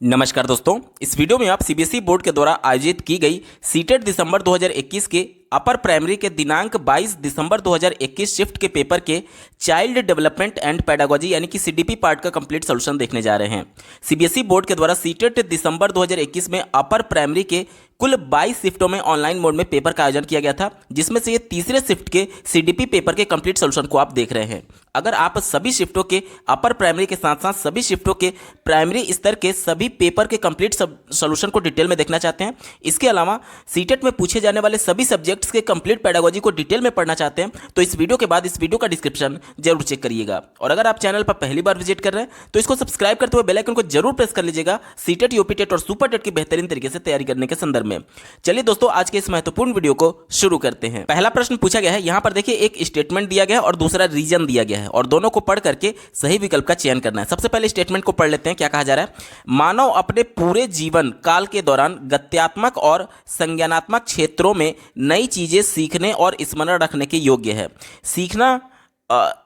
नमस्कार दोस्तों, इस वीडियो में आप सीबीएसई बोर्ड के द्वारा आयोजित की गई सीटेट दिसंबर 2021 के अपर प्राइमरी के दिनांक 22 दिसंबर 2021 शिफ्ट के पेपर के चाइल्ड डेवलपमेंट एंड पेडागोजी यानी कि सीडीपी पार्ट का कंप्लीट सॉल्यूशन देखने जा रहे हैं। सीबीएसई बोर्ड के द्वारा सीटेट दिसंबर 2021 में अपर प्राइमरी के कुल 22 शिफ्टों में ऑनलाइन मोड में पेपर का आयोजन किया गया था, जिसमें से ये तीसरे शिफ्ट के सीडीपी पेपर के कंप्लीट सॉल्यूशन को आप देख रहे हैं। अगर आप सभी शिफ्टों के अपर प्राइमरी के साथ साथ सभी शिफ्टों के प्राइमरी स्तर के सभी पेपर के कंप्लीट सॉल्यूशन को डिटेल में देखना चाहते हैं, इसके अलावा सीटेट में पूछे जाने वाले सभी सब्जेक्ट्स के कंप्लीट पेडागोजी को डिटेल में पढ़ना चाहते हैं, तो इस वीडियो के बाद इस वीडियो का डिस्क्रिप्शन जरूर चेक करिएगा। और अगर आप चैनल पर पहली बार विजिट कर रहे हैं तो इसको सब्सक्राइब करते हुए बेल आइकन को जरूर प्रेस कर लीजिएगा सीटेट, यूपी टेट और सुपर टेट की बेहतरीन तरीके से तैयारी करने के संदर्भ में। चलिए दोस्तों, आज के इस महत्वपूर्ण वीडियो को शुरू करते हैं। पहला प्रश्न पूछा गया है, यहां पर देखिए एक स्टेटमेंट दिया गया है और दूसरा रीजन दिया गया है और दोनों को पढ़ करके सही विकल्प का चयन करना है। सबसे पहले स्टेटमेंट को पढ़ लेते हैं। क्या कहा जा रहा है? मानव अपने पूरे जीवन काल के दौरान गत्यात्मक और संज्ञानात्मक क्षेत्रों में नई चीजें सीखने और स्मरण रखने के योग्य है। सीखना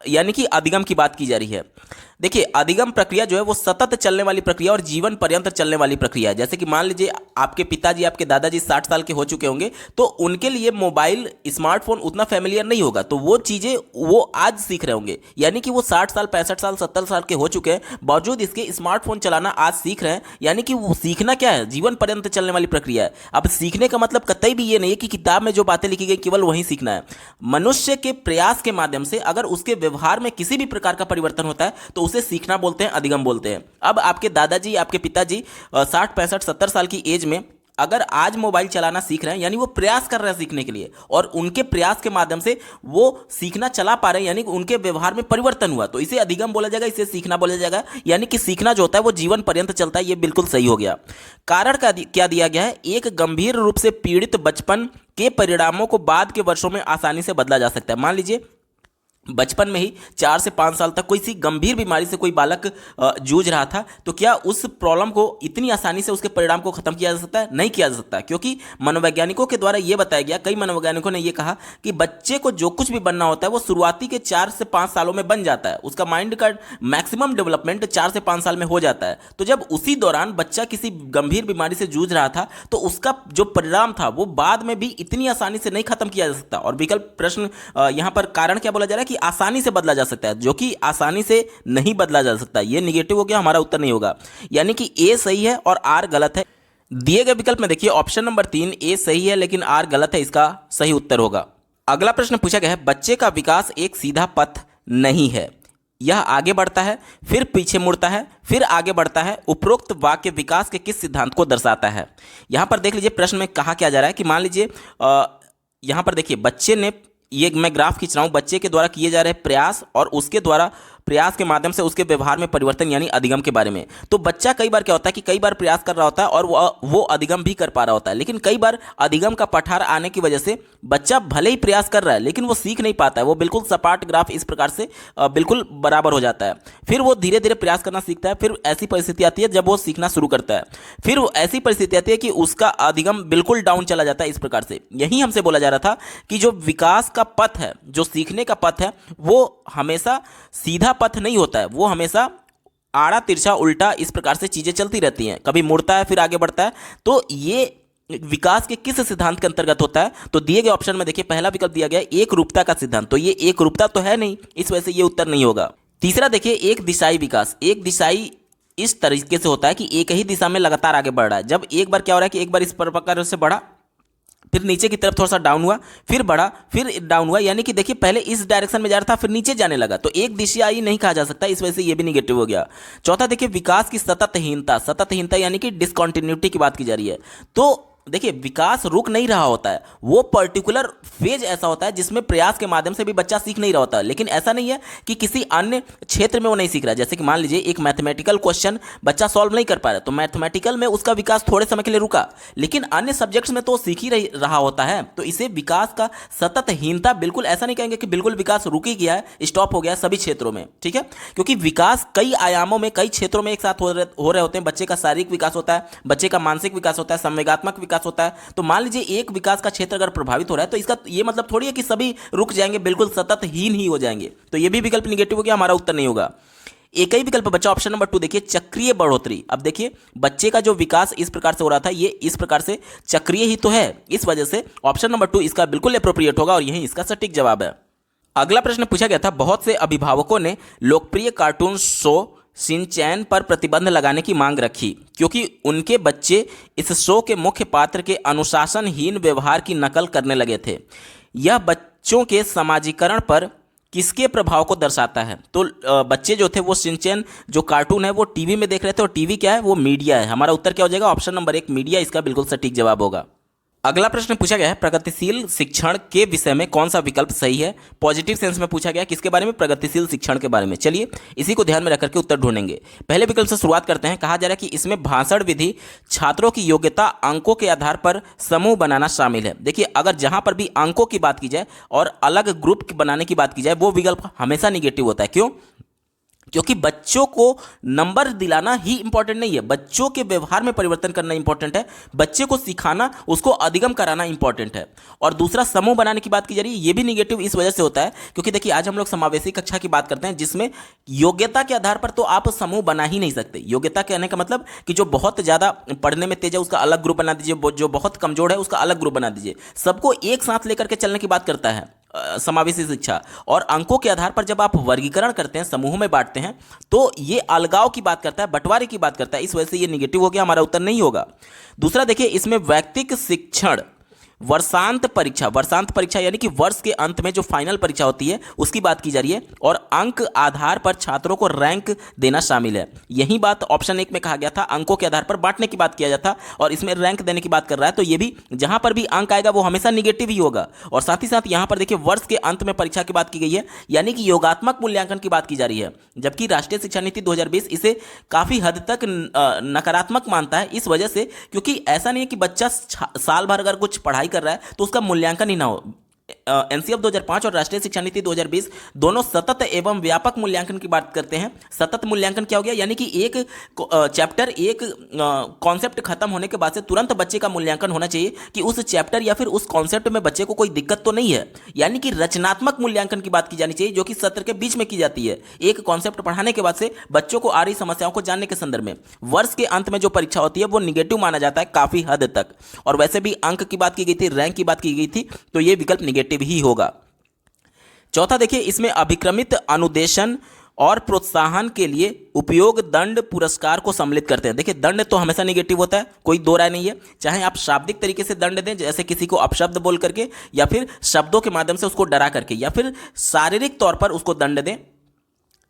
यानी कि अधिगम की बात की जा रही है। देखिए, अधिगम प्रक्रिया जो है वो सतत चलने वाली प्रक्रिया और जीवन पर्यंत चलने वाली प्रक्रिया है। जैसे कि मान लीजिए आपके पिताजी, आपके दादाजी 60 साल के हो चुके होंगे, तो उनके लिए मोबाइल, स्मार्टफोन उतना फैमिलियर नहीं होगा, तो वो चीज़ें वो आज सीख रहे होंगे। यानी कि वो 60 साल, 65 साल, 70 साल के हो चुके हैं, बावजूद इसके स्मार्टफोन चलाना आज सीख रहे हैं। यानी कि वो सीखना क्या है? जीवन पर्यंत चलने वाली प्रक्रिया है। अब सीखने का मतलब कतई भी ये नहीं है कि किताब में जो बातें लिखी गई केवल वही सीखना है। मनुष्य के प्रयास के माध्यम से अगर उसके व्यवहार में किसी भी प्रकार का परिवर्तन होता है तो उसे सीखना बोलते हैं, अधिगम बोलते हैं। अब आपके दादाजी, आपके पिताजी 60, 65, 70 साल की एज में अगर आज मोबाइल चलाना सीख रहे हैं, यानी वो प्रयास कर रहे हैं सीखने के लिए, और उनके प्रयास के माध्यम से वो सीखना चला पा रहे हैं, यानी कि उनके व्यवहार में परिवर्तन हुआ, तो इसे अधिगम बोला जाएगा, इसे सीखना बोला जाएगा। यानी कि सीखना जो होता है वो जीवन पर्यंत चलता है। ये बिल्कुल सही हो गया। कारण का क्या दिया गया है? एक गंभीर रूप से पीड़ित बचपन के परिणामों को बाद के वर्षों में आसानी से बदला जा सकता है। मान लीजिए बचपन में ही 4 से 5 साल तक कोई सी गंभीर बीमारी से कोई बालक जूझ रहा था, तो क्या उस प्रॉब्लम को इतनी आसानी से उसके परिणाम को खत्म किया जा सकता है? नहीं किया जा सकता, क्योंकि मनोवैज्ञानिकों के द्वारा यह बताया गया, कई मनोवैज्ञानिकों ने यह कहा कि बच्चे को जो कुछ भी बनना होता है वो शुरुआती के 4 से 5 सालों में बन जाता है। उसका माइंड का मैक्सिमम डेवलपमेंट 4 से 5 साल में हो जाता है। तो जब उसी दौरान बच्चा किसी गंभीर बीमारी से जूझ रहा था, तो उसका जो परिणाम था वो बाद में भी इतनी आसानी से नहीं खत्म किया जा सकता। और विकल्प प्रश्न यहां पर कारण क्या बोला जा रहा है कि आसानी से बदला जा सकता है, जो कि आसानी से नहीं बदला जा सकता। ये निगेटिव हो गया, हमारा उत्तर नहीं होगा। यानी कि ए सही है और आर गलत है। दिए गए विकल्प में देखिए ऑप्शन नंबर 3 ए सही है लेकिन आर गलत है, इसका सही उत्तर होगा। अगला प्रश्न पूछा गया है, बच्चे का विकास एक सीधा पथ नहीं है। यह आगे बढ़ता है, फिर पीछे मुड़ता है, फिर आगे बढ़ता है। उपरोक्त वाक्य विकास के किस सिद्धांत को दर्शाता है? यहां पर देख लीजिए प्रश्न में कहा क्या जा रहा है कि मान लीजिए यहां पर देखिए बच्चे ने, ये मैं ग्राफ खींच रहा हूं, बच्चे के द्वारा किए जा रहे प्रयास और उसके द्वारा प्रयास के माध्यम से उसके व्यवहार में परिवर्तन, यानी अधिगम के बारे में। तो बच्चा कई बार क्या होता है कि कई बार प्रयास कर रहा होता है और वो अधिगम भी कर पा रहा होता है, लेकिन कई बार अधिगम का पठार आने की वजह से बच्चा भले ही प्रयास कर रहा है लेकिन वो सीख नहीं पाता है। वो बिल्कुल सपाट ग्राफ इस प्रकार से बिल्कुल बराबर हो जाता है। फिर वो धीरे धीरे प्रयास करना सीखता है, फिर ऐसी परिस्थिति आती है जब वो सीखना शुरू करता है, फिर वो ऐसी परिस्थिति आती है कि उसका अधिगम बिल्कुल डाउन चला जाता है। इस प्रकार से यही हमसे बोला जा रहा था कि जो विकास का पथ है, जो सीखने का पथ है, वो हमेशा सीधा पथ नहीं होता है, वो हमेशा आड़ा तिरछा उल्टा इस प्रकार से चीजें चलती रहती हैं। कभी मुड़ता है फिर आगे बढ़ता है। तो ये विकास के किस सिद्धांत के अंतर्गत होता है? तो दिए गए ऑप्शन में देखिए पहला विकल्प दिया गया है एक रूपता का सिद्धांत, तो ये एक रूपता तो है नहीं, इस वजह से ये उत्तर नहीं होगा। तीसरा देखिए एक दिशाई विकास। एक दिशाई इस तरीके से होता है कि एक ही दिशा में लगातार आगे बढ़ रहा है। जब एक बार क्या हो रहा है कि एक बार इस प्रकार से बढ़ा, फिर नीचे की तरफ थोड़ा सा डाउन हुआ, फिर बढ़ा, फिर डाउन हुआ, यानी कि देखिए पहले इस डायरेक्शन में जा रहा था फिर नीचे जाने लगा, तो एक दिशाई नहीं कहा जा सकता, इस वजह से ये भी निगेटिव हो गया। चौथा देखिए विकास की सततहीनता। सततहीनता यानी कि डिसकंटिन्यूटी की बात की जा रही है। तो देखिए विकास रुक नहीं रहा होता है, वो पर्टिकुलर फेज ऐसा होता है जिसमें प्रयास के माध्यम से भी बच्चा सीख नहीं रहा होता है। लेकिन ऐसा नहीं है कि किसी अन्य क्षेत्र में वो नहीं सीख रहा है। जैसे कि मान लीजिए एक मैथमेटिकल क्वेश्चन बच्चा सॉल्व नहीं कर पा रहा, तो मैथमेटिकल में उसका विकास थोड़े समय के लिए रुका, लेकिन अन्य सब्जेक्ट्स में तो सीख ही रहा होता है। तो इसे विकास का सततहीनता, बिल्कुल ऐसा नहीं कहेंगे कि बिल्कुल विकास रुक ही गया है, स्टॉप हो गया है सभी क्षेत्रों में, ठीक है। क्योंकि विकास कई आयामों में, कई क्षेत्रों में एक साथ हो रहे होते हैं। बच्चे का शारीरिक विकास होता है, बच्चे का मानसिक विकास होता है, संवेगात्मक विकास होता है। तो मान लीजिए एक विकास का क्षेत्र अगर प्रभावित हो रहा है तो इसका ये मतलब थोड़ी है कि सभी रुक जाएंगे, बिल्कुल सततहीन ही हो जाएंगे। तो ये भी विकल्प निगेटिव हो गया, हमारा उत्तर नहीं होगा। एक ही विकल्प बचा ऑप्शन नंबर 2, देखिए चक्रीय बढ़ोतरी। अब देखिए बच्चे का जो विकास इस प्रकार से हो रहा था, ये इस प्रकार से चक्रीय ही तो है, इस वजह से ऑप्शन नंबर 2 इसका बिल्कुल अप्रोप्रिएट होगा और यही इसका सटीक जवाब है। अगला प्रश्न पूछा गया था, बहुत से अभिभावकों ने लोकप्रिय कार्टून शो शिनचैन पर प्रतिबंध लगाने की मांग रखी क्योंकि उनके बच्चे इस शो के मुख्य पात्र के अनुशासनहीन व्यवहार की नकल करने लगे थे। यह बच्चों के समाजीकरण पर किसके प्रभाव को दर्शाता है? तो बच्चे जो थे वो शिनचैन जो कार्टून है वो टीवी में देख रहे थे, और टीवी क्या है? वो मीडिया है। हमारा उत्तर क्या हो जाएगा? ऑप्शन नंबर 1 मीडिया इसका बिल्कुल सटीक जवाब होगा। अगला प्रश्न पूछा गया है, प्रगतिशील शिक्षण के विषय में कौन सा विकल्प सही है? पॉजिटिव सेंस में पूछा गया, किसके बारे में? प्रगतिशील शिक्षण के बारे में। चलिए इसी को ध्यान में रख करके उत्तर ढूंढेंगे। पहले विकल्प से शुरुआत करते हैं। कहा जा रहा है कि इसमें भाषण विधि, छात्रों की योग्यता, अंकों के आधार पर समूह बनाना शामिल है। देखिए अगर जहां पर भी अंकों की बात की जाए और अलग ग्रुप बनाने की बात की जाए, वो विकल्प हमेशा निगेटिव होता है। क्यों? क्योंकि बच्चों को नंबर दिलाना ही इंपॉर्टेंट नहीं है, बच्चों के व्यवहार में परिवर्तन करना इंपॉर्टेंट है, बच्चे को सिखाना, उसको अधिगम कराना इंपॉर्टेंट है। और दूसरा समूह बनाने की बात की जा रही है, ये भी निगेटिव इस वजह से होता है क्योंकि देखिए आज हम लोग समावेशी कक्षा की बात करते हैं जिसमें योग्यता के आधार पर तो आप समूह बना ही नहीं सकते। योग्यता कहने का मतलब कि जो बहुत ज़्यादा पढ़ने में तेज है उसका अलग ग्रुप बना दीजिए, जो बहुत कमजोर है उसका अलग ग्रुप बना दीजिए। सबको एक साथ लेकर के चलने की बात करता है समावेशी शिक्षा। और अंकों के आधार पर जब आप वर्गीकरण करते हैं, समूहों में बांटते हैं, तो ये अलगाव की बात करता है, बंटवारे की बात करता है। इस वजह से ये निगेटिव हो गया, हमारा उत्तर नहीं होगा। दूसरा देखिए, इसमें वैयक्तिक शिक्षण वर्षांत परीक्षा यानी कि वर्ष के अंत में जो फाइनल परीक्षा होती है उसकी बात की जा रही है, और अंक आधार पर छात्रों को रैंक देना शामिल है। यही बात ऑप्शन 1 में कहा गया था, अंकों के आधार पर बांटने की बात किया जाता, और इसमें रैंक देने की बात कर रहा है। तो ये भी जहां पर भी अंक आएगा वो हमेशा निगेटिव ही होगा। और साथ ही साथ यहां पर देखिए वर्ष के अंत में परीक्षा की बात की गई है, यानी कि योगात्मक मूल्यांकन की बात की जा रही है, जबकि राष्ट्रीय शिक्षा नीति 2020 इसे काफी हद तक नकारात्मक मानता है। इस वजह से, क्योंकि ऐसा नहीं है कि बच्चा साल भर अगर कुछ पढ़ाई कर रहा है तो उसका मूल्यांकन ही ना हो। एनसीएफ 2005 और राष्ट्रीय शिक्षा नीति 2020 दोनों सतत एवं व्यापक मूल्यांकन की बात करते हैं। सतत मूल्यांकन क्या हो गया? यानी कि एक चैप्टर, एक कॉन्सेप्ट खत्म होने के बाद से तुरंत बच्चे का मूल्यांकन होना चाहिए कि उस चैप्टर या फिर उस कॉन्सेप्ट में बच्चे को कोई दिक्कत तो नहीं है। यानी कि रचनात्मक मूल्यांकन की बात की जानी चाहिए, जो कि सत्र के बीच में की जाती है, एक कॉन्सेप्ट पढ़ाने के बाद से बच्चों को आ रही समस्याओं को जानने के संदर्भ में। वर्ष के अंत में जो परीक्षा होती है वो निगेटिव माना जाता है काफी हद तक। और वैसे भी अंक की बात की गई थी, रैंक की बात की गई थी, तो ये विकल्प निगेटिव ही होगा। चौथा देखिए, इसमें अभिक्रमित अनुदेशन और प्रोत्साहन के लिए उपयोग दंड पुरस्कार को सम्मिलित करते हैं। देखिए दंड तो हमेशा निगेटिव होता है, कोई दो राय नहीं है। चाहे आप शाब्दिक तरीके से दंड दें, जैसे किसी को अपशब्द बोल करके, या फिर शब्दों के माध्यम से उसको डरा करके, या फिर शारीरिक तौर पर उसको दंड दें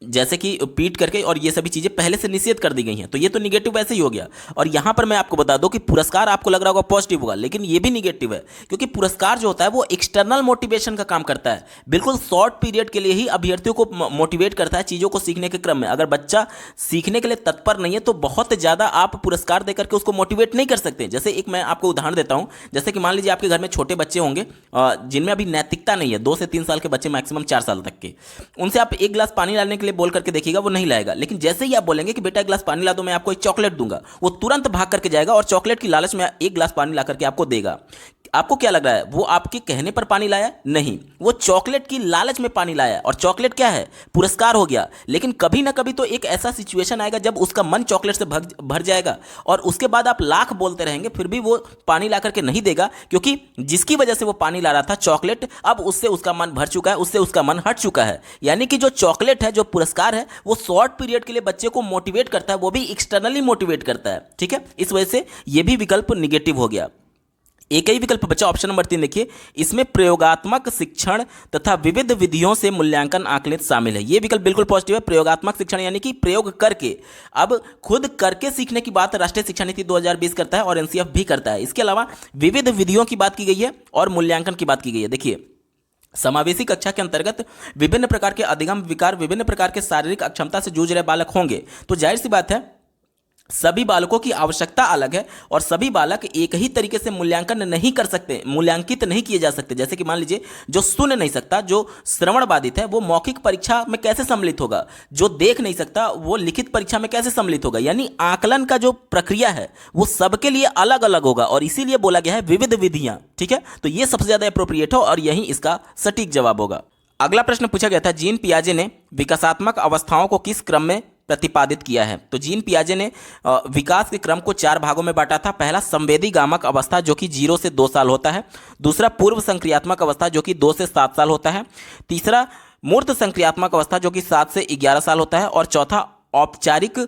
जैसे कि पीट करके, और ये सभी चीजें पहले से निषेध कर दी गई हैं, तो ये तो निगेटिव वैसे ही हो गया। और यहां पर मैं आपको बता दूं कि पुरस्कार आपको लग रहा होगा पॉजिटिव होगा, लेकिन ये भी निगेटिव है, क्योंकि पुरस्कार जो होता है वो एक्सटर्नल मोटिवेशन का काम करता है, बिल्कुल शॉर्ट पीरियड के लिए ही अभ्यर्थियों को मोटिवेट करता है चीजों को सीखने के क्रम में। अगर बच्चा सीखने के लिए तत्पर नहीं है तो बहुत ज्यादा आप पुरस्कार देकर के उसको मोटिवेट नहीं कर सकते। जैसे एक मैं आपको उदाहरण देता हूं, जैसे कि मान लीजिए आपके घर में छोटे बच्चे होंगे जिनमें अभी नैतिकता नहीं है, 2 से 3 साल के बच्चे, मैक्सिमम 4 साल तक के, उनसे आप 1 गिलास पानी लाने के लिए बोल करके देखिएगा, वो नहीं लाएगा। लेकिन जैसे ही आप बोलेंगे कि बेटा 1 गिलास पानी ला दो, मैं आपको एक चॉकलेट दूंगा, वो तुरंत भाग करके जाएगा और चॉकलेट की लालच में 1 गिलास पानी ला करके आपको देगा। आपको क्या लग रहा है, वो आपके कहने पर पानी लाया? नहीं, वो चॉकलेट की लालच में पानी लाया। और चॉकलेट क्या है? पुरस्कार हो गया। लेकिन कभी ना कभी तो एक ऐसा सिचुएशन आएगा जब उसका मन चॉकलेट से भर जाएगा, और उसके बाद आप लाख बोलते रहेंगे फिर भी वो पानी ला करके नहीं देगा, क्योंकि जिसकी वजह से वो पानी ला रहा था, चॉकलेट, अब उससे उसका मन भर चुका है, उससे उसका मन हट चुका है। यानी कि जो चॉकलेट है, जो पुरस्कार है, वो शॉर्ट पीरियड के लिए बच्चे को मोटिवेट करता है, वो भी एक्सटर्नली मोटिवेट करता है। ठीक है, इस वजह से ये भी विकल्प निगेटिव हो गया। एक ही विकल्प बचा ऑप्शन नंबर 3, देखिए इसमें प्रयोगात्मक शिक्षण तथा विविध विधियों से मूल्यांकन आकलित शामिल है। यह विकल्प बिल्कुल पॉजिटिव है। प्रयोगात्मक शिक्षण यानी कि प्रयोग करके, अब खुद करके सीखने की बात राष्ट्रीय शिक्षा नीति 2020 करता है और एनसीएफ भी करता है। इसके अलावा विविध विधियों की बात की गई है और मूल्यांकन की बात की गई है। देखिए समावेशी कक्षा के अंतर्गत विभिन्न प्रकार के अधिगम विकार, विभिन्न प्रकार के शारीरिक अक्षमता से जूझ रहे बालक होंगे, तो जाहिर सी बात है सभी बालकों की आवश्यकता अलग है और सभी बालक एक ही तरीके से मूल्यांकन नहीं कर सकते, मूल्यांकित नहीं किए जा सकते। जैसे कि मान लीजिए जो सुन नहीं सकता, जो श्रवण बाधित है, वो मौखिक परीक्षा में कैसे सम्मिलित होगा? जो देख नहीं सकता वो लिखित परीक्षा में कैसे सम्मिलित होगा? यानी आकलन का जो प्रक्रिया है वो सबके लिए अलग अलग होगा, और इसीलिए बोला गया है विविध विधियां। ठीक है, तो ये सबसे ज्यादा एप्रोप्रिएट हो और यही इसका सटीक जवाब होगा। अगला प्रश्न पूछा गया था, जीन पियाजे ने विकासात्मक अवस्थाओं को किस क्रम में प्रतिपादित किया है। तो जीन पियाजे ने विकास के क्रम को 4 भागों में बांटा था। पहला संवेदी गामक अवस्था जो कि 0 से 2 साल होता है। दूसरा पूर्व संक्रियात्मक अवस्था जो कि 2 से 7 साल होता है। तीसरा मूर्त संक्रियात्मक अवस्था जो कि 7 से 11 साल होता है। और चौथा औपचारिक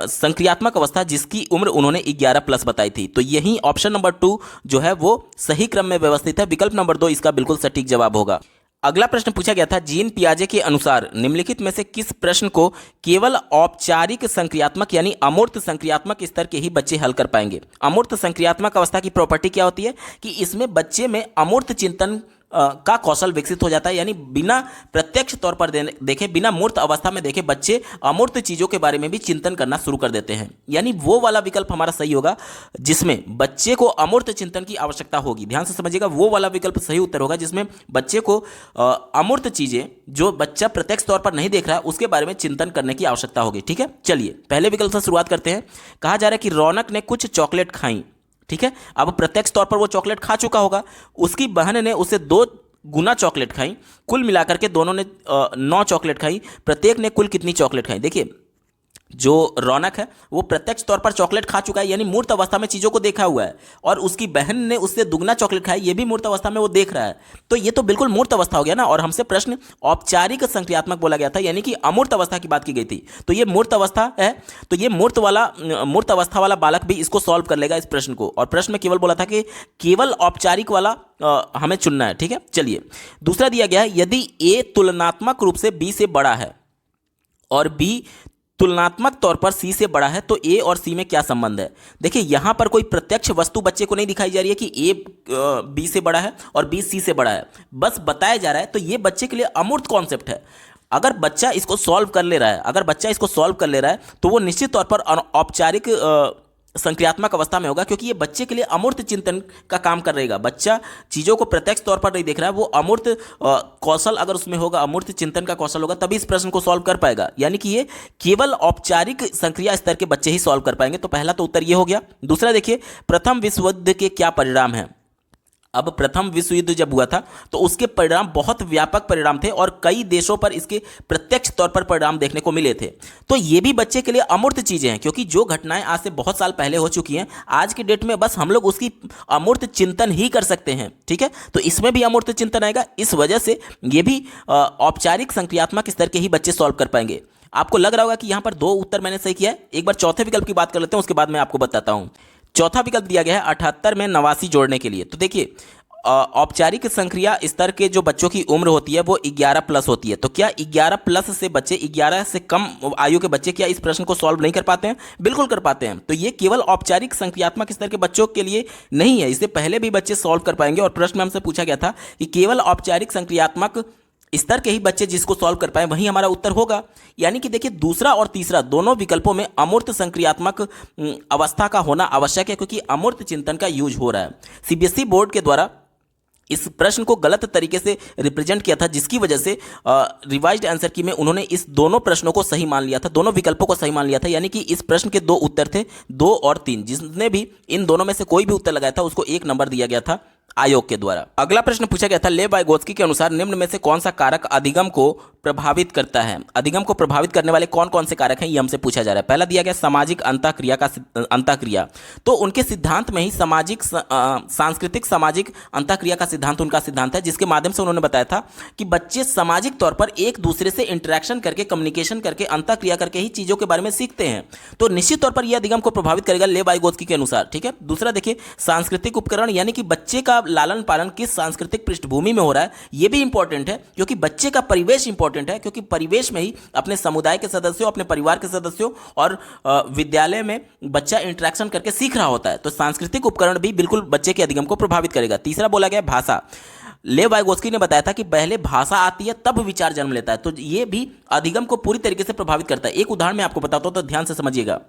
संक्रियात्मक अवस्था जिसकी उम्र उन्होंने 11 प्लस बताई थी। तो यही ऑप्शन नंबर 2 जो है वो सही क्रम में व्यवस्थित है। विकल्प नंबर 2 इसका बिल्कुल सटीक जवाब होगा। अगला प्रश्न पूछा गया था, जीन पियाजे के अनुसार निम्नलिखित में से किस प्रश्न को केवल औपचारिक संक्रियात्मक यानी अमूर्त संक्रियात्मक स्तर के ही बच्चे हल कर पाएंगे। अमूर्त संक्रियात्मक अवस्था की प्रॉपर्टी क्या होती है कि इसमें बच्चे में अमूर्त चिंतन का कौशल विकसित हो जाता है, यानी बिना प्रत्यक्ष तौर पर देखे, बिना मूर्त अवस्था में देखे बच्चे अमूर्त चीजों के बारे में भी चिंतन करना शुरू कर देते हैं। यानी वो वाला विकल्प हमारा सही होगा जिसमें बच्चे को अमूर्त चिंतन की आवश्यकता होगी। ध्यान से समझिएगा, वो वाला विकल्प सही उत्तर होगा जिसमें बच्चे को अमूर्त चीजें जो बच्चा प्रत्यक्ष तौर पर नहीं देख रहा है उसके बारे में चिंतन करने की आवश्यकता होगी। ठीक है, चलिए पहले विकल्प से शुरुआत करते हैं। कहा जा रहा है कि रौनक ने कुछ चॉकलेट खाई। ठीक है, अब प्रत्यक्ष तौर पर वो चॉकलेट खा चुका होगा, उसकी बहन ने उसे 2 गुना चॉकलेट खाई, कुल मिलाकर के दोनों ने 9 चॉकलेट खाई। प्रत्येक ने कुल कितनी चॉकलेट खाई? देखिए, जो रौनक है वो प्रत्यक्ष तौर पर चॉकलेट खा चुका है, यानी मूर्त अवस्था में चीजों को देखा हुआ है, और उसकी बहन ने उससे दुगना चॉकलेट खाई, ये भी मूर्त अवस्था में वो देख रहा है। तो ये तो बिल्कुल मूर्त अवस्था हो गया ना, और हमसे प्रश्न औपचारिक संक्रियात्मक बोला गया था, यानी कि अमूर्त अवस्था की बात की गई थी। तो ये मूर्त अवस्था है, तो ये मूर्त अवस्था वाला बालक भी इसको सॉल्व कर लेगा इस प्रश्न को। और प्रश्न में केवल बोला था कि केवल औपचारिक वाला हमें चुनना है। ठीक है, चलिए दूसरा दिया गया है, यदि ए तुलनात्मक रूप से बी से बड़ा है और बी तुलनात्मक तौर पर सी से बड़ा है तो ए और सी में क्या संबंध है? देखिए, यहां पर कोई प्रत्यक्ष वस्तु बच्चे को नहीं दिखाई जा रही है कि ए बी से बड़ा है और बी सी से बड़ा है, बस बताया जा रहा है। तो ये बच्चे के लिए अमूर्त कॉन्सेप्ट है। अगर बच्चा इसको सॉल्व कर ले रहा है, तो वो निश्चित तौर पर औपचारिक संक्रियात्मक अवस्था में होगा, क्योंकि ये बच्चे के लिए अमूर्त चिंतन का काम कर रहेगा। बच्चा चीजों को प्रत्यक्ष तौर पर नहीं देख रहा है, वो अमूर्त कौशल अगर उसमें होगा, अमूर्त चिंतन का कौशल होगा, तभी इस प्रश्न को सॉल्व कर पाएगा। यानी कि ये केवल औपचारिक संक्रिया स्तर के बच्चे ही सॉल्व कर पाएंगे। तो पहला तो उत्तर ये हो गया। दूसरा देखिए, प्रथम विश्व युद्ध के क्या परिणाम है? अब प्रथम विश्व युद्ध जब हुआ था तो उसके परिणाम बहुत व्यापक परिणाम थे और कई देशों पर इसके प्रत्यक्ष तौर पर परिणाम देखने को मिले थे। तो ये भी बच्चे के लिए अमूर्त चीजें हैं, क्योंकि जो घटनाएं आज से बहुत साल पहले हो चुकी हैं, आज के डेट में बस हम लोग उसकी अमूर्त चिंतन ही कर सकते हैं। ठीक है, तो इसमें भी अमूर्त चिंतन आएगा। इस वजह से ये भी औपचारिक संक्रियात्मक स्तर के ही बच्चे सॉल्व कर पाएंगे। आपको लग रहा होगा कि यहां पर 2 उत्तर मैंने सही किया है। एक बार चौथे विकल्प की बात कर लेते हैं, उसके बाद मैं आपको बताता हूं। चौथा विकल्प दिया गया है 78 में 89 जोड़ने के लिए। तो देखिए, औपचारिक संक्रिया स्तर के जो बच्चों की उम्र होती है वो 11 प्लस होती है। तो क्या 11 प्लस से बच्चे, 11 से कम आयु के बच्चे क्या इस प्रश्न को सॉल्व नहीं कर पाते हैं? बिल्कुल कर पाते हैं। तो ये केवल औपचारिक संक्रियात्मक स्तर के बच्चों के लिए नहीं है, इससे पहले भी बच्चे सॉल्व कर पाएंगे। और प्रश्न में हमसे पूछा गया था कि केवल औपचारिक संक्रियात्मक स्तर के ही बच्चे जिसको सॉल्व कर पाए वही हमारा उत्तर होगा। यानी कि देखिए, दूसरा और तीसरा दोनों विकल्पों में अमूर्त संक्रियात्मक अवस्था का होना आवश्यक है, क्योंकि अमूर्त चिंतन का यूज हो रहा है। सीबीएसई बोर्ड के द्वारा इस प्रश्न को गलत तरीके से रिप्रेजेंट किया था, जिसकी वजह से रिवाइज्ड आंसर की में उन्होंने इस दोनों प्रश्नों को सही मान लिया था, दोनों विकल्पों को सही मान लिया था। यानी कि इस प्रश्न के 2 उत्तर थे, 2 और 3। जिसने भी इन दोनों में से कोई भी उत्तर लगाया था उसको 1 नंबर दिया गया था आयोग के द्वारा। अगला प्रश्न पूछा गया था, लेव वाइगोत्स्की के अनुसार निम्न में से कौन सा कारक अधिगम को प्रभावित करता है? अधिगम को प्रभावित करने वाले कौन कौन से कारक हैं, ये हमसे पूछा जा रहा है। पहला दिया गया सामाजिक अंतःक्रिया। तो उनके सिद्धांत में ही सांस्कृतिक सामाजिक अंतःक्रिया का सिद्धांत उनका सिद्धांत है, जिसके माध्यम से उन्होंने बताया था कि बच्चे सामाजिक तौर पर एक दूसरे से इंटरेक्शन करके, कम्युनिकेशन करके, अंतःक्रिया करके ही चीजों के बारे में सीखते हैं। तो निश्चित तौर पर यह अधिगम को प्रभावित करेगा लेव वाइगोत्स्की के अनुसार। ठीक है, दूसरा देखिए, सांस्कृतिक उपकरण, यानी कि बच्चे का लालन पालन किस सांस्कृतिक पृष्ठभूमि में हो रहा है, यह भी इंपॉर्टेंट है, क्योंकि बच्चे का परिवेश इंपॉर्टेंट है, क्योंकि परिवेश में ही अपने समुदाय के सदस्यों, अपने परिवार के सदस्यों और विद्यालय में बच्चा इंटरेक्शन करके सीख रहा होता है। तो सांस्कृतिक उपकरण भी बिल्कुल बच्चे के अधिगम को प्रभावित करेगा। तीसरा बोला गया भाषा। लेव वाइगोत्स्की ने बताया था कि पहले भाषा आती है तब विचार जन्म लेता है, तो ये भी अधिगम को पूरी तरीके से प्रभावित करता है। एक उदाहरण मैं आपको बताता हूं, तो ध्यान से समझिएगा।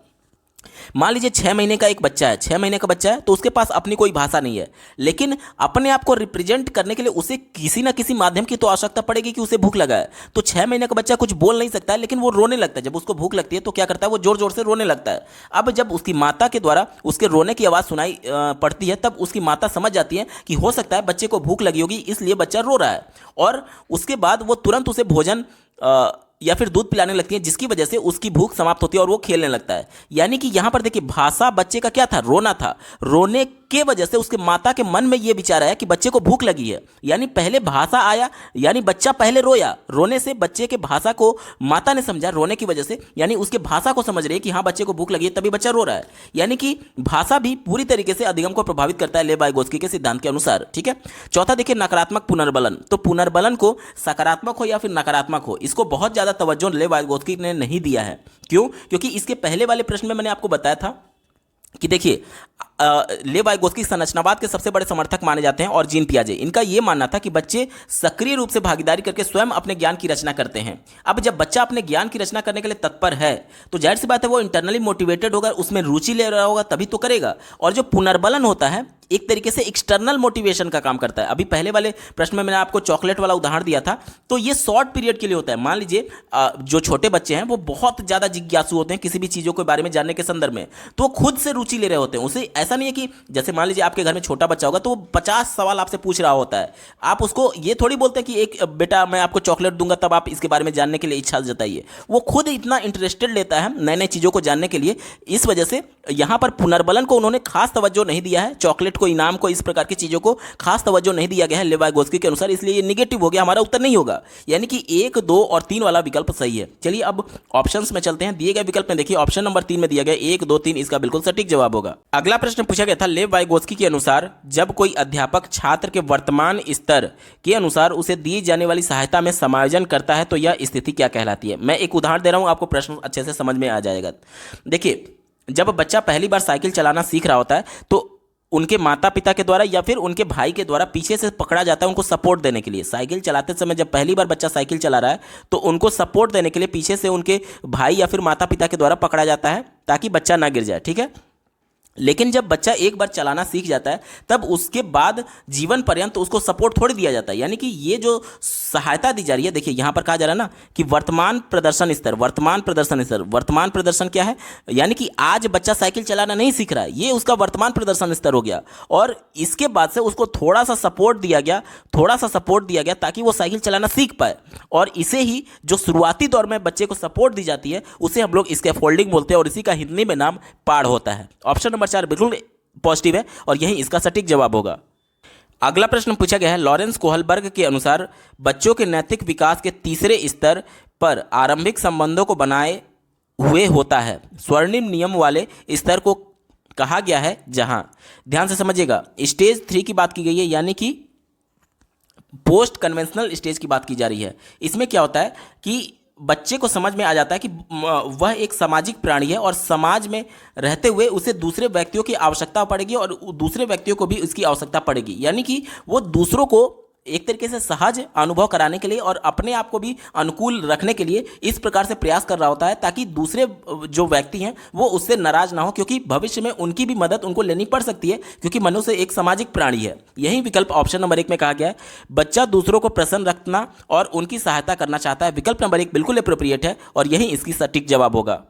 मान लीजिए 6 महीने का एक बच्चा है, 6 महीने का बच्चा है, तो उसके पास अपनी कोई भाषा नहीं है, लेकिन अपने आप को रिप्रेजेंट करने के लिए उसे किसी ना किसी माध्यम की तो आवश्यकता पड़ेगी कि उसे भूख लगा है। तो 6 महीने का बच्चा कुछ बोल नहीं सकता है, लेकिन वो रोने लगता है। जब उसको भूख लगती है तो क्या करता है, वो जोर जोर से रोने लगता है। अब जब उसकी माता के द्वारा उसके रोने की आवाज़ सुनाई पड़ती है, तब उसकी माता समझ जाती है कि हो सकता है बच्चे को भूख लगी होगी, इसलिए बच्चा रो रहा है। और उसके बाद वो तुरंत उसे भोजन या फिर दूध पिलाने लगती हैं, जिसकी वजह से उसकी भूख समाप्त होती है और वो खेलने लगता है। यानी कि यहां पर देखिए, भाषा बच्चे का क्या था, रोना था। रोने के वजह से उसके माता के मन में ये विचार आया कि बच्चे को भूख लगी है। यानी पहले भाषा आया, यानी बच्चा पहले रोया। रोने से बच्चे के भाषा को माता ने समझा, रोने की वजह से, यानी उसके भाषा को समझ रही है कि हाँ बच्चे को भूख लगी है, तभी बच्चा रो रहा है। यानी कि भाषा भी पूरी तरीके से अधिगम को प्रभावित करता है लेव वाइगोत्स्की के सिद्धांत के अनुसार। ठीक है। चौथा देखिए, नकारात्मक पुनर्बलन। तो पुनर्बलन को सकारात्मक हो या फिर नकारात्मक हो, इसको बहुत ज्यादा तवज्जो लेव वाइगोत्स्की ने नहीं दिया है। क्यों? क्योंकि इसके पहले वाले प्रश्न में मैंने आपको बताया था कि देखिए, लेव वाइगोत्स्की संरचनावाद के सबसे बड़े समर्थक माने जाते हैं और जीन पियाजे, इनका यह मानना था कि बच्चे सक्रिय रूप से भागीदारी करके स्वयं अपने ज्ञान की रचना करते हैं। अब जब बच्चा अपने ज्ञान की रचना करने के लिए तत्पर है तो जाहिर सी बात है वो इंटरनली मोटिवेटेड होगा, उसमें रुचि ले रहा होगा, तभी तो करेगा। और जो पुनर्बलन होता है एक तरीके से एक्सटर्नल मोटिवेशन का काम करता है। अभी पहले वाले प्रश्न में मैंने आपको चॉकलेट वाला उदाहरण दिया था, तो ये शॉर्ट पीरियड के लिए होता है। मान लीजिए जो छोटे बच्चे हैं वो बहुत ज़्यादा जिज्ञासु होते हैं किसी भी चीज़ों के बारे में जानने के संदर्भ में, तो वो खुद से रुचि ले रहे होते हैं। उसे ऐसा नहीं है कि जैसे मान लीजिए आपके घर में छोटा बच्चा होगा तो वो 50 सवाल आपसे पूछ रहा होता है, आप उसको ये थोड़ी बोलते हैं कि एक बेटा मैं आपको चॉकलेट दूंगा तब आप इसके बारे में जानने के लिए इच्छा जताइए। वो खुद इतना इंटरेस्टेड लेता है नए नए चीज़ों को जानने के लिए। इस वजह से यहाँ पर पुनर्बलन को उन्होंने खास तवज्जो नहीं दिया है, चॉकलेट को, इनाम को, इस प्रकार की चीज़ों को खास तवज्जो नहीं दिया गया है लेव वाइगोत्स्की के अनुसार, इसलिए ये निगेटिव हो गया, हमारा उत्तर नहीं होगा। यानी कि 1, 2 और 3 वाला विकल्प सही है। चलिए अब ऑप्शंस में चलते हैं। दिए गए विकल्प में देखिए ऑप्शन नंबर 3 में दिया गया 1, 2, 3, इसका बिल्कुल सटीक जवाब होगा। अगला प्रश्न पूछा गया था, लेव वाइगोत्स्की के अनुसार जब कोई अध्यापक छात्र के वर्तमान स्तर के अनुसार उसे दी जाने वाली सहायता में समायोजन करता है तो यह स्थिति क्या कहलाती है? मैं एक उदाहरण दे रहा हूं, आपको प्रश्न अच्छे से समझ में आ जाएगा। देखिए, जब बच्चा पहली बार साइकिल चलाना सीख रहा होता है तो उनके माता पिता के द्वारा या फिर उनके भाई के द्वारा पीछे से पकड़ा जाता है उनको सपोर्ट देने के लिए। साइकिल चलाते समय जब पहली बार बच्चा साइकिल चला रहा है तो उनको सपोर्ट देने के लिए पीछे से उनके भाई या फिर माता पिता के द्वारा पकड़ा जाता है ताकि बच्चा ना गिर जाए। ठीक है। लेकिन जब बच्चा एक बार चलाना सीख जाता है तब उसके बाद जीवन पर्यंत तो उसको सपोर्ट थोड़ी दिया जाता है। यानी कि ये जो सहायता दी जा रही है, देखिए यहाँ पर कहा जा रहा है ना कि वर्तमान प्रदर्शन स्तर, वर्तमान प्रदर्शन स्तर, वर्तमान प्रदर्शन क्या है? यानी कि आज बच्चा साइकिल चलाना नहीं सीख रहा है, ये उसका वर्तमान प्रदर्शन स्तर हो गया। और इसके बाद से उसको थोड़ा सा सपोर्ट दिया गया, थोड़ा सा सपोर्ट दिया गया ताकि वो साइकिल चलाना सीख पाए। और इसे ही जो शुरुआती दौर में बच्चे को सपोर्ट दी जाती है उसे हम लोग स्कैफोल्डिंग बोलते हैं और इसी का हिंदी में नाम पाढ़ होता है। ऑप्शन नंबर 4 बिल्कुल पॉजिटिव है और यही इसका सटीक जवाब होगा। अगला प्रश्न पूछा गया है, लॉरेंस कोहलबर्ग के अनुसार बच्चों के नैतिक विकास के तीसरे स्तर पर आरंभिक संबंधों को बनाए हुए होता है। स्वर्णिम नियम वाले स्तर को कहा गया है जहां, ध्यान से समझिएगा, स्टेज 3 की बात की गई है, यानी कि पोस्ट कन्वेंशनल स्टेज की बात की जा रही है। इसमें क्या होता है कि बच्चे को समझ में आ जाता है कि वह एक सामाजिक प्राणी है और समाज में रहते हुए उसे दूसरे व्यक्तियों की आवश्यकता पड़ेगी और दूसरे व्यक्तियों को भी उसकी आवश्यकता पड़ेगी। यानी कि वो दूसरों को एक तरीके से सहज अनुभव कराने के लिए और अपने आप को भी अनुकूल रखने के लिए इस प्रकार से प्रयास कर रहा होता है ताकि दूसरे जो व्यक्ति हैं वो उससे नाराज ना हो, क्योंकि भविष्य में उनकी भी मदद उनको लेनी पड़ सकती है, क्योंकि मनुष्य एक सामाजिक प्राणी है। यही विकल्प ऑप्शन नंबर 1 में कहा गया है, बच्चा दूसरों को प्रसन्न रखना और उनकी सहायता करना चाहता है। विकल्प नंबर 1 बिल्कुल अप्रोप्रिएट है और यही इसकी सटीक जवाब होगा।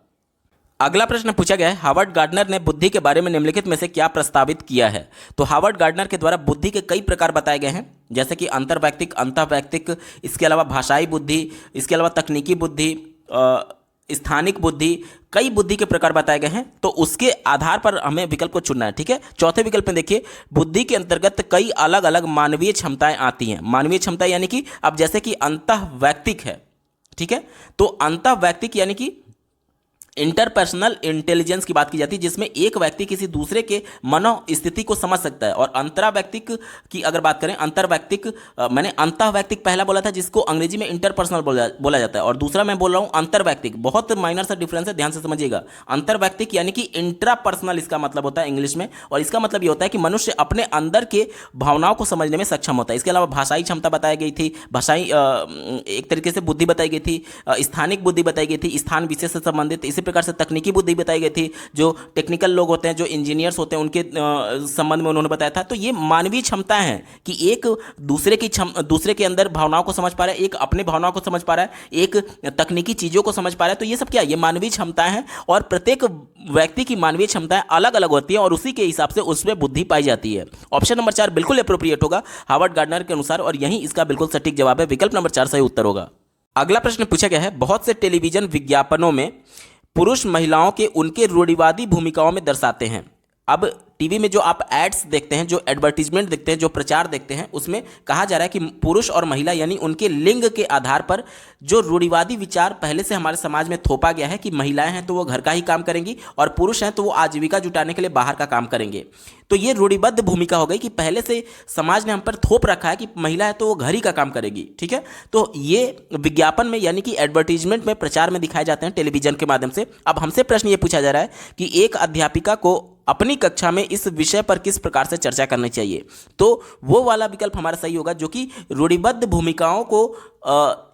अगला प्रश्न पूछा गया है, हार्वर्ड गार्डनर ने बुद्धि के बारे में निम्नलिखित में से क्या प्रस्तावित किया है? तो हार्वर्ड गार्डनर के द्वारा बुद्धि के कई प्रकार बताए गए हैं, जैसे कि अंतर्वैयक्तिक, अंतःवैयक्तिक, इसके अलावा भाषाई बुद्धि, इसके अलावा तकनीकी बुद्धि, स्थानिक बुद्धि, कई बुद्धि के प्रकार बताए गए हैं। तो उसके आधार पर हमें विकल्प को चुनना है। ठीक है। चौथे विकल्प में देखिए, बुद्धि के अंतर्गत कई अलग अलग मानवीय क्षमताएं आती हैं। मानवीय क्षमता यानी कि अब जैसे कि अंतःवैयक्तिक है, ठीक है, तो अंतःवैयक्तिक यानी कि इंटरपर्सनल इंटेलिजेंस की बात की जाती है, जिसमें एक व्यक्ति किसी दूसरे के मनोस्थिति को समझ सकता है। और अंतरावैयक्तिक की अगर बात करें, अंतर्वैयक्तिक मैंने अंतःवैयक्तिक पहला बोला था जिसको अंग्रेजी में इंटरपर्सनल बोला जाता है, और दूसरा मैं बोल रहा हूं अंतर्वैयक्तिक। बहुत माइनर सा डिफरेंस है, ध्यान से समझिएगा। अंतर्वैयक्तिक यानी कि इंट्रापर्सनल इसका मतलब होता है इंग्लिश में, और इसका मतलब ये होता है कि मनुष्य अपने अंदर के भावनाओं को समझने में सक्षम होता है। इसके अलावा भाषाई क्षमता बताई गई थी, भाषाई एक तरीके से बुद्धि बताई गई थी, स्थानिक बुद्धि बताई गई थी, स्थान विशेष से संबंधित, इसी प्रकार से तकनीकी बुद्धि बताई गई थी, जो टेक्निकल लोग होते हैं, जो इंजीनियर्स होते हैं, उनके संबंध में उन्होंने बताया था। तो ये मानवीय क्षमता है कि एक दूसरे के अंदर भावनाओं को समझ पा रहा है, एक अपने भावनाओं को समझ पा रहा है, एक तकनीकी चीजों को समझ पा रहा है। तो ये सब क्या है? ये मानवीय क्षमताएं हैं, और प्रत्येक व्यक्ति की मानवीय क्षमताएं अलग अलग होती हैं और उसी के हिसाब से उसमें बुद्धि पाई जाती है। ऑप्शन नंबर 4 बिल्कुल एप्रोप्रिएट होगा हार्वर्ड गार्डनर के अनुसार, और यही इसका बिल्कुल सटीक जवाब है। विकल्प नंबर 4 सही उत्तर होगा। अगला प्रश्न पूछा गया है, बहुत से टेलीविजन विज्ञापनों में पुरुष महिलाओं के उनके रूढ़िवादी भूमिकाओं में दर्शाते हैं। अब टीवी में जो आप एड्स देखते हैं, जो एडवर्टीजमेंट देखते हैं, जो प्रचार देखते हैं, उसमें कहा जा रहा है कि पुरुष और महिला यानी उनके लिंग के आधार पर जो रूढ़िवादी विचार पहले से हमारे समाज में थोपा गया है कि महिलाएं हैं तो वो घर का ही काम करेंगी और पुरुष हैं तो वो आजीविका जुटाने के लिए बाहर का काम करेंगे। तो ये रूढ़िबद्ध भूमिका हो गई कि पहले से समाज ने हम पर थोप रखा है कि महिला है तो वो घर ही का काम करेगी। ठीक है, तो ये विज्ञापन में यानी कि एडवर्टीजमेंट में, प्रचार में दिखाए जाते हैं टेलीविजन के माध्यम से। अब हमसे प्रश्न ये पूछा जा रहा है कि एक अध्यापिका को अपनी कक्षा में इस विषय पर किस प्रकार से चर्चा करनी चाहिए। तो वो वाला विकल्प हमारा सही होगा जो कि रूढ़िबद्ध भूमिकाओं को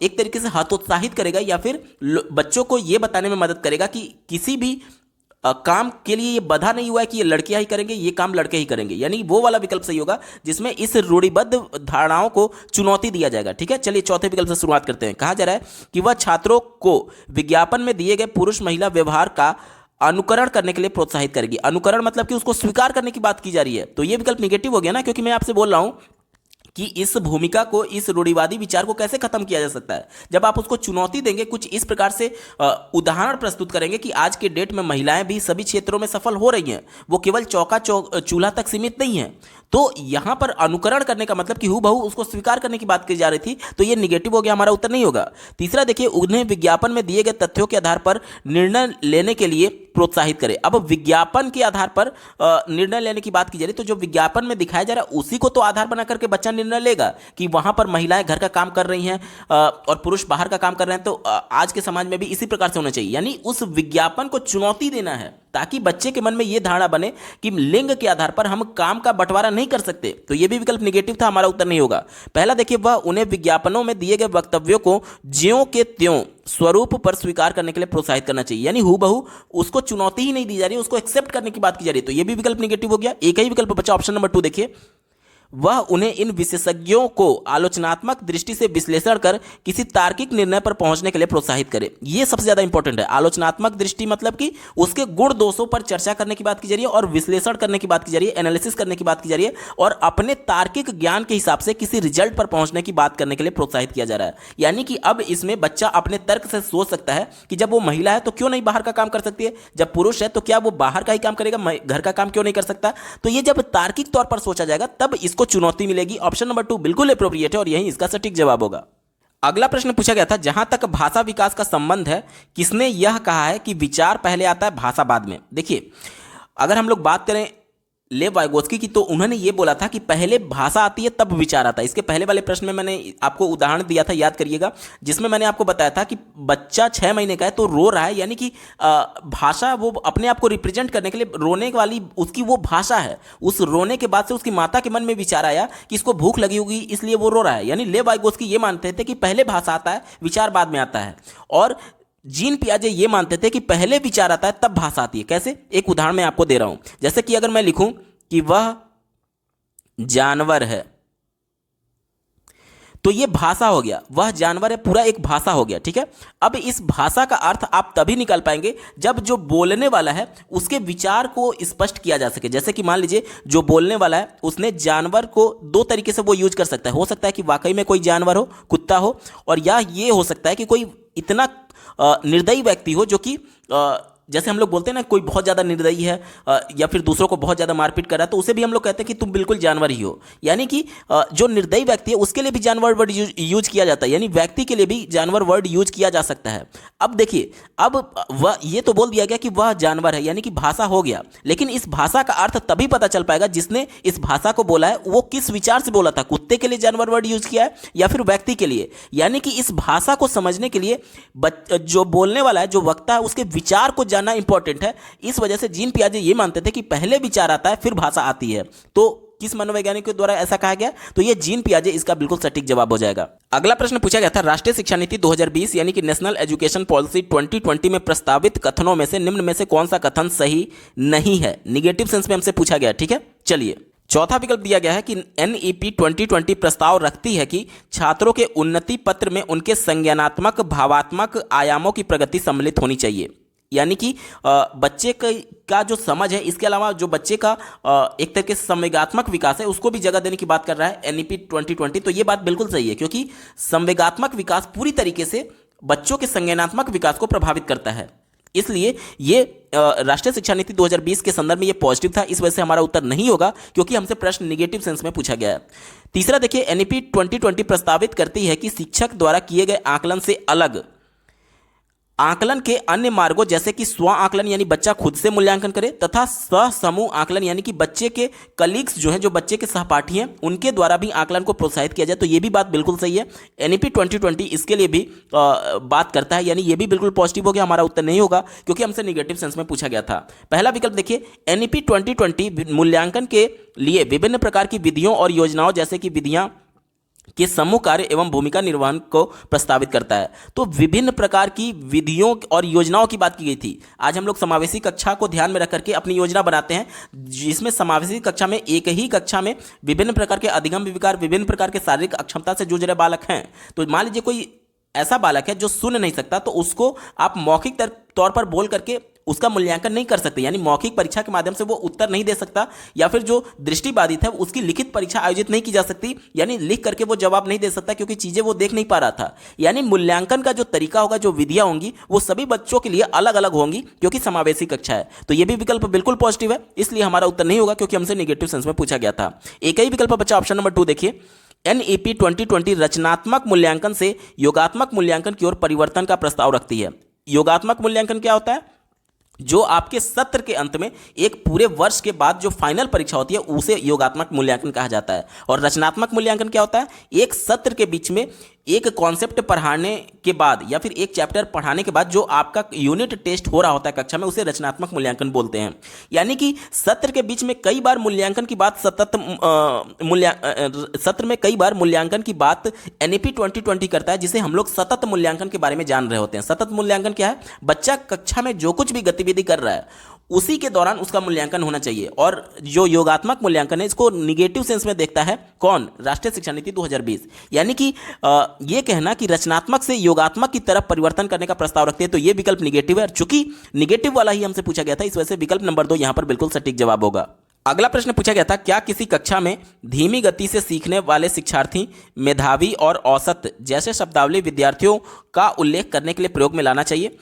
एक तरीके से हतोत्साहित करेगा या फिर बच्चों को ये बताने में मदद करेगा कि किसी भी काम के लिए ये बधा नहीं हुआ है कि ये लड़कियां ही करेंगे, ये काम लड़के ही करेंगे। यानी वो वाला विकल्प सही होगा जिसमें इस रूढ़िबद्ध धारणाओं को चुनौती दिया जाएगा। ठीक है, चलिए चौथे विकल्प से शुरुआत करते हैं। कहा जा रहा है कि वह छात्रों को विज्ञापन में दिए गए पुरुष महिला व्यवहार का अनुकरण करने के लिए प्रोत्साहित करेगी। अनुकरण मतलब कि उसको स्वीकार करने की बात की जा रही है। तो ये विकल्प निगेटिव हो गया ना, क्योंकि मैं आपसे बोल रहा हूं कि इस भूमिका को, इस रूढ़िवादी विचार को कैसे खत्म किया जा सकता है। जब आप उसको चुनौती देंगे, कुछ इस प्रकार से उदाहरण प्रस्तुत करेंगे कि आज के डेट में महिलाएं भी सभी क्षेत्रों में सफल हो रही हैं, वो केवल चौका चूल्हा तक सीमित नहीं है। तो यहां पर अनुकरण करने का मतलब कि हूबहू उसको स्वीकार करने की बात की जा रही थी, तो ये निगेटिव हो गया, हमारा उत्तर नहीं होगा। तीसरा देखिए, उन्हें विज्ञापन में दिए गए तथ्यों के आधार पर निर्णय लेने के लिए प्रोत्साहित करें। अब विज्ञापन के आधार पर निर्णय लेने की बात की जा रही है, तो जो विज्ञापन में दिखाया जा रहा है उसी को तो आधार बना करके बच्चा निर्णय लेगा कि वहां पर महिलाएं घर का काम कर रही हैं और पुरुष बाहर का काम कर रहे हैं। तो आज के समाज में भी इसी प्रकार से होना चाहिए। यानी उस विज्ञापन को चुनौती देना है ताकि बच्चे के मन में यह धारणा बने कि लिंग के आधार पर हम काम का बंटवारा नहीं कर सकते। तो यह भी विकल्प निगेटिव था, हमारा उत्तर नहीं होगा। पहला देखिए, वह उन्हें विज्ञापनों में दिए गए वक्तव्यों को ज्यों के त्यों स्वरूप पर स्वीकार करने के लिए प्रोत्साहित करना चाहिए। यानी हूबहू उसको चुनौती ही नहीं दी जा रही, उसको एक्सेप्ट करने की बात की जा रही है। तो यह भी विकल्प निगेटिव हो गया। एक ही विकल्प बचा, ऑप्शन नंबर 2 देखिए, वह उन्हें इन विशेषज्ञों को आलोचनात्मक दृष्टि से विश्लेषण कर किसी तार्किक निर्णय पर पहुंचने के लिए प्रोत्साहित करे। यह सबसे ज्यादा इंपॉर्टेंट है। आलोचनात्मक दृष्टि मतलब कि उसके गुण दोषों पर चर्चा करने की बात की जा रही है और विश्लेषण करने की बात की जा रही है, एनालिसिस करने की बात की जा रही है और अपने तार्किक ज्ञान के हिसाब से किसी रिजल्ट पर पहुंचने की बात करने के लिए प्रोत्साहित किया जा रहा है। यानी कि अब इसमें बच्चा अपने तर्क से सोच सकता है कि जब वो महिला है तो क्यों नहीं बाहर का काम कर सकती है, जब पुरुष है तो क्या वो बाहर का ही काम करेगा, घर का काम क्यों नहीं कर सकता। तो ये जब तार्किक तौर पर सोचा जाएगा तब इसको चुनौती मिलेगी। ऑप्शन नंबर 2 बिल्कुल एप्रोप्रिएट है और यही इसका सटीक जवाब होगा। अगला प्रश्न पूछा गया था, जहां तक भाषा विकास का संबंध है, किसने यह कहा है कि विचार पहले आता है भाषा बाद में। देखिए, अगर हम लोग बात करें लेव वाइगोत्स्की की, तो उन्होंने ये बोला था कि पहले भाषा आती है तब विचार आता है। इसके पहले वाले प्रश्न में मैंने आपको उदाहरण दिया था, याद करिएगा, जिसमें मैंने आपको बताया था कि बच्चा 6 महीने का है तो रो रहा है, यानी कि भाषा वो अपने आप को रिप्रेजेंट करने के लिए रोने वाली उसकी वो भाषा है। उस रोने के बाद से उसकी माता के मन में विचार आया कि इसको भूख लगी होगी इसलिए वो रो रहा है। यानी लेव वाइगोत्स्की ये मानते थे कि पहले भाषा आता है, विचार बाद में आता है। और जीन पियाजे ये मानते थे कि पहले विचार आता है तब भाषा आती है। कैसे? एक उदाहरण मैं आपको दे रहा हूं। जैसे कि अगर मैं लिखूं कि वह जानवर है, तो ये भाषा हो गया, वह जानवर है, पूरा एक भाषा हो गया। ठीक है, अब इस भाषा का अर्थ आप तभी निकाल पाएंगे जब जो बोलने वाला है उसके विचार को स्पष्ट किया जा सके। जैसे कि मान लीजिए जो बोलने वाला है उसने जानवर को 2 तरीके से वो यूज कर सकता है। हो सकता है कि वाकई में कोई जानवर हो, कुत्ता हो, और या ये हो सकता है कि कोई इतना निर्दयी व्यक्ति हो जो कि जैसे हम लोग बोलते हैं ना, कोई बहुत ज़्यादा निर्दयी है या फिर दूसरों को बहुत ज़्यादा मारपीट कर रहा है, तो उसे भी हम लोग कहते हैं कि तुम बिल्कुल जानवर ही हो। यानी कि जो निर्दयी व्यक्ति है उसके लिए भी जानवर वर्ड यूज किया जाता है, यानी व्यक्ति के लिए भी जानवर वर्ड यूज किया जा सकता है। अब देखिए, अब वह ये तो बोल दिया गया कि वह जानवर है, यानी कि भाषा हो गया, लेकिन इस भाषा का अर्थ तभी पता चल पाएगा जिसने इस भाषा को बोला है वो किस विचार से बोला था। कुत्ते के लिए जानवर वर्ड यूज किया है या फिर व्यक्ति के लिए। यानी कि इस भाषा को समझने के लिए जो बोलने वाला है, जो वक्ता है, उसके विचार को जानना इंपॉर्टेंट है। इस वजह से जीन पियाजे ये मानते थे कि पहले विचार आता है फिर भाषा आती है। तो किस मनोवैज्ञानिक के द्वारा ऐसा कहा गया? तो ये जीन पियाजे इसका बिल्कुल सटीक जवाब हो जाएगा। अगला प्रश्न पूछा गया था, राष्ट्रीय शिक्षा नीति 2020 यानी कि नेशनल एजुकेशन पॉलिसी 2020 में प्रस्तावित कथनों में से निम्न में से कौन सा कथन सही नहीं है? निगेटिव सेंस में हमसे पूछा गया। ठीक है, चलिए चौथा विकल्प दिया गया है कि NEP 2020 प्रस्ताव रखती है कि छात्रों के उन्नति पत्र में उनके संज्ञानात्मक भावात्मक आयामों की प्रगति सम्मिलित होनी चाहिए। यानी कि बच्चे का जो समझ है, इसके अलावा जो बच्चे का एक तरीके से संवेगात्मक विकास है उसको भी जगह देने की बात कर रहा है एनईपी 2020। तो ये बात बिल्कुल सही है, क्योंकि संवेगात्मक विकास पूरी तरीके से बच्चों के संज्ञानात्मक विकास को प्रभावित करता है। इसलिए ये राष्ट्रीय शिक्षा नीति 2020 के संदर्भ में ये पॉजिटिव था, इस वजह से हमारा उत्तर नहीं होगा, क्योंकि हमसे प्रश्न निगेटिव सेंस में पूछा गया है। तीसरा देखिए, एनईपी 2020 प्रस्तावित करती है कि शिक्षक द्वारा किए गए आकलन से अलग आकलन के अन्य मार्गों जैसे कि स्व आकलन यानी बच्चा खुद से मूल्यांकन करे, तथा सह समूह आकलन यानी कि बच्चे के कलीग्स जो हैं, जो बच्चे के सहपाठी हैं, उनके द्वारा भी आकलन को प्रोत्साहित किया जाए। तो ये भी बात बिल्कुल सही है। एनईपी 2020 इसके लिए भी बात करता है, यानी ये भी बिल्कुल पॉजिटिव हो गया, हमारा उत्तर नहीं होगा क्योंकि हमसे निगेटिव सेंस में पूछा गया था। पहला विकल्प देखिए, एनईपी 2020 मूल्यांकन के लिए विभिन्न प्रकार की विधियों और योजनाओं जैसे कि विधियां के समूह कार्य एवं भूमिका निर्वहन को प्रस्तावित करता है। तो विभिन्न प्रकार की विधियों और योजनाओं की बात की गई थी। आज हम लोग समावेशी कक्षा को ध्यान में रख करके अपनी योजना बनाते हैं, जिसमें समावेशी कक्षा में एक ही कक्षा में विभिन्न प्रकार के अधिगम विकार, विभिन्न प्रकार के शारीरिक अक्षमता से जूझ रहे बालक हैं। तो मान लीजिए कोई ऐसा बालक है जो सुन नहीं सकता, तो उसको आप मौखिक तौर पर बोल करके उसका मूल्यांकन नहीं कर सकते, यानी मौखिक परीक्षा के माध्यम से वो उत्तर नहीं दे सकता, या फिर जो दृष्टिबाधित है उसकी लिखित परीक्षा आयोजित नहीं की जा सकती, यानी लिख करके वो जवाब नहीं दे सकता क्योंकि चीजें वो देख नहीं पा रहा था। यानी मूल्यांकन का जो तरीका होगा, जो विधियां होंगी, वो सभी बच्चों के लिए अलग अलग होंगी क्योंकि समावेशी कक्षा है। तो ये भी विकल्प बिल्कुल पॉजिटिव है, इसलिए हमारा उत्तर नहीं होगा क्योंकि हमसे निगेटिव सेंस में पूछा गया था। एक ही विकल्प बच्चा ऑप्शन नंबर 2 देखिए, एनईपी 2020 रचनात्मक मूल्यांकन से योगात्मक मूल्यांकन की ओर परिवर्तन का प्रस्ताव रखती है। योगात्मक मूल्यांकन क्या होता है? जो आपके सत्र के अंत में एक पूरे वर्ष के बाद जो फाइनल परीक्षा होती है उसे योगात्मक मूल्यांकन कहा जाता है। और रचनात्मक मूल्यांकन क्या होता है? एक सत्र के बीच में एक कॉन्सेप्ट पढ़ाने के बाद या फिर एक चैप्टर पढ़ाने के बाद जो आपका यूनिट टेस्ट हो रहा होता है कक्षा में, उसे रचनात्मक मूल्यांकन बोलते हैं। यानी कि सत्र के बीच में कई बार मूल्यांकन की बात सत्र में कई बार मूल्यांकन की बात एनईपी 2020 करता है, जिसे हम लोग सतत मूल्यांकन के बारे में जान रहे होते हैं। सतत मूल्यांकन क्या है? बच्चा कक्षा में जो कुछ भी गतिविधि कर रहा है उसी के दौरान उसका मूल्यांकन होना चाहिए। और जो योगात्मक मूल्यांकन है, इसको निगेटिव सेंस में देखता है कौन? राष्ट्रीय शिक्षा नीति 2020। यानी कि ये कहना कि रचनात्मक से योगात्मक की तरफ परिवर्तन करने का प्रस्ताव रखते हैं, तो ये विकल्प निगेटिव है। चूंकि निगेटिव वाला ही हमसे पूछा गया था, इस वजह से विकल्प नंबर 2 यहां पर बिल्कुल सटीक जवाब होगा। अगला प्रश्न पूछा गया था, क्या किसी कक्षा में धीमी गति से सीखने वाले शिक्षार्थी मेधावी और औसत जैसे शब्दावली विद्यार्थियों का उल्लेख करने के लिए प्रयोग में लाना चाहिए?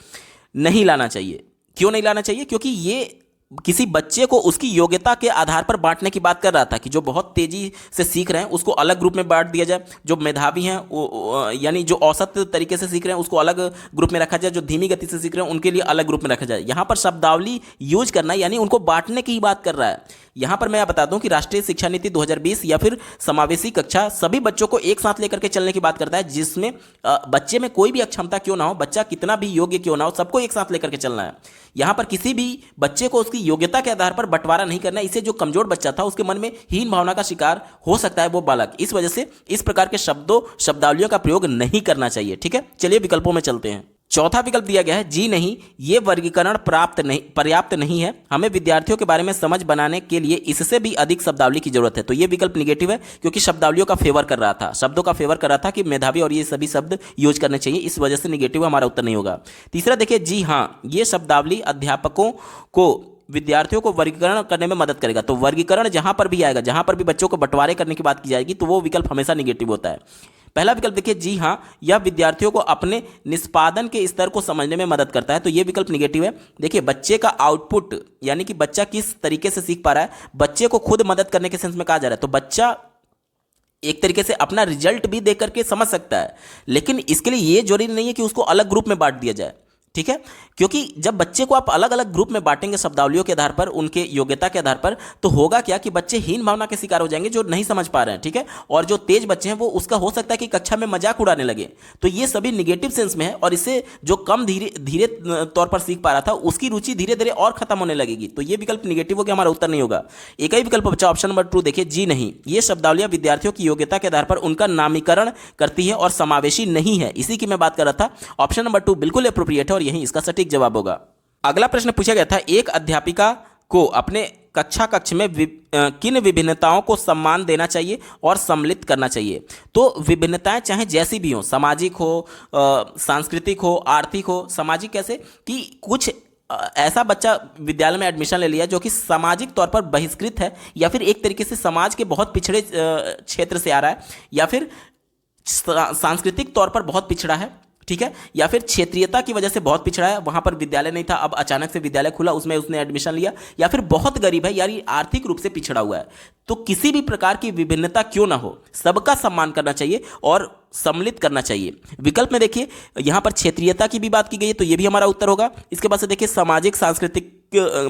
नहीं लाना चाहिए। क्यों नहीं लाना चाहिए? क्योंकि ये किसी बच्चे को उसकी योग्यता के आधार पर बांटने की बात कर रहा था कि जो बहुत तेजी से सीख रहे हैं उसको अलग ग्रुप में बांट दिया जाए, जो मेधावी हैं यानी जो औसत तरीके से सीख रहे हैं उसको अलग ग्रुप में रखा जाए, जो धीमी गति से सीख रहे हैं उनके लिए अलग ग्रुप में रखा जाए। यहाँ पर शब्दावली यूज करना यानी उनको बांटने की ही बात कर रहा है। यहाँ पर मैं बता दूं कि राष्ट्रीय शिक्षा नीति 2020 या फिर समावेशी कक्षा सभी बच्चों को एक साथ लेकर के चलने की बात करता है, जिसमें बच्चे में कोई भी अक्षमता क्यों ना हो, बच्चा कितना भी योग्य क्यों ना हो, सबको एक साथ लेकर के चलना है। यहाँ पर किसी भी बच्चे को उसकी योग्यता के आधार पर बंटवारा नहीं करना। इसे जो कमजोर बच्चा था उसके मन में हीन भावना का शिकार हो सकता है वो बालक, इस वजह से इस प्रकार के शब्दावलियों का प्रयोग नहीं करना चाहिए। ठीक है, चलिए विकल्पों में चलते हैं। चौथा विकल्प दिया गया है, जी नहीं, ये वर्गीकरण पर्याप्त नहीं है, हमें विद्यार्थियों के बारे में समझ बनाने के लिए इससे भी अधिक शब्दावली की जरूरत है। तो ये विकल्प निगेटिव है क्योंकि शब्दावलियों का फेवर कर रहा था, शब्दों का फेवर कर रहा था कि मेधावी और ये सभी शब्द यूज करने चाहिए, इस वजह से निगेटिव हमारा उत्तर नहीं होगा। तीसरा देखिए, जी हाँ, ये शब्दावली अध्यापकों को विद्यार्थियों को वर्गीकरण करने में मदद करेगा। तो वर्गीकरण जहां पर भी आएगा, जहां पर भी बच्चों को बंटवारे करने की बात की जाएगी, तो वो विकल्प हमेशा निगेटिव होता है। पहला विकल्प देखिए, जी हां, यह विद्यार्थियों को अपने निष्पादन के स्तर को समझने में मदद करता है। तो यह विकल्प निगेटिव है। देखिए, बच्चे का आउटपुट यानी कि बच्चा किस तरीके से सीख पा रहा है, बच्चे को खुद मदद करने के सेंस में कहा जा रहा है। तो बच्चा एक तरीके से अपना रिजल्ट भी देख करके समझ सकता है, लेकिन इसके लिए यह जरूरी नहीं है कि उसको अलग ग्रुप में बांट दिया जाए। ठीक है, क्योंकि जब बच्चे को आप अलग अलग ग्रुप में बांटेंगे शब्दावलियों के आधार पर, उनके योग्यता के आधार पर, तो होगा क्या कि बच्चे हीन भावना के शिकार हो जाएंगे जो नहीं समझ पा रहे हैं। ठीक है, और जो तेज बच्चे हैं वो उसका हो सकता है कि कक्षा में मजाक उड़ाने लगे। तो ये सभी निगेटिव सेंस में है, और इससे जो कम धीरे तौर पर सीख पा रहा था उसकी रुचि धीरे धीरे और खत्म होने लगेगी। तो ये विकल्प निगेटिव हो गया, हमारा उत्तर नहीं होगा। एक ही विकल्प बचा ऑप्शन नंबर 2 देखिए, जी नहीं, ये शब्दावलियां विद्यार्थियों की योग्यता के आधार पर उनका नामीकरण करती है और समावेशी नहीं है, इसी की मैं बात कर रहा था। ऑप्शन नंबर 2 बिल्कुल एप्रोप्रिएट है और यही इसका सटीक जवाब होगा। अगला प्रश्न पूछा गया था, एक अध्यापिका को अपने कक्ष में किन विभिन्नताओं को सम्मान देना चाहिए और सम्मिलित करना चाहिए? तो विभिन्नताएं चाहे जैसी भी हो, सामाजिक हो, सांस्कृतिक हो, आर्थिक हो। सामाजिक कैसे कि कुछ ऐसा बच्चा विद्यालय में एडमिशन ले लिया जो कि सामाजिक तौर पर बहिष्कृत है, या फिर एक तरीके से समाज के बहुत पिछड़े क्षेत्र से आ रहा है, या फिर सांस्कृतिक तौर पर बहुत पिछड़ा है, ठीक है, या फिर क्षेत्रीयता की वजह से बहुत पिछड़ा है, वहां पर विद्यालय नहीं था, अब अचानक से विद्यालय खुला, उसमें उसने एडमिशन लिया, या फिर बहुत गरीब है, यानी आर्थिक रूप से पिछड़ा हुआ है, तो किसी भी प्रकार की विभिन्नता क्यों ना हो, सबका सम्मान करना चाहिए और सम्मिलित करना चाहिए। विकल्प में देखिए यहां पर क्षेत्रीयता की भी बात की गई है, तो यह भी हमारा उत्तर होगा। इसके बाद से देखिए सामाजिक सांस्कृतिक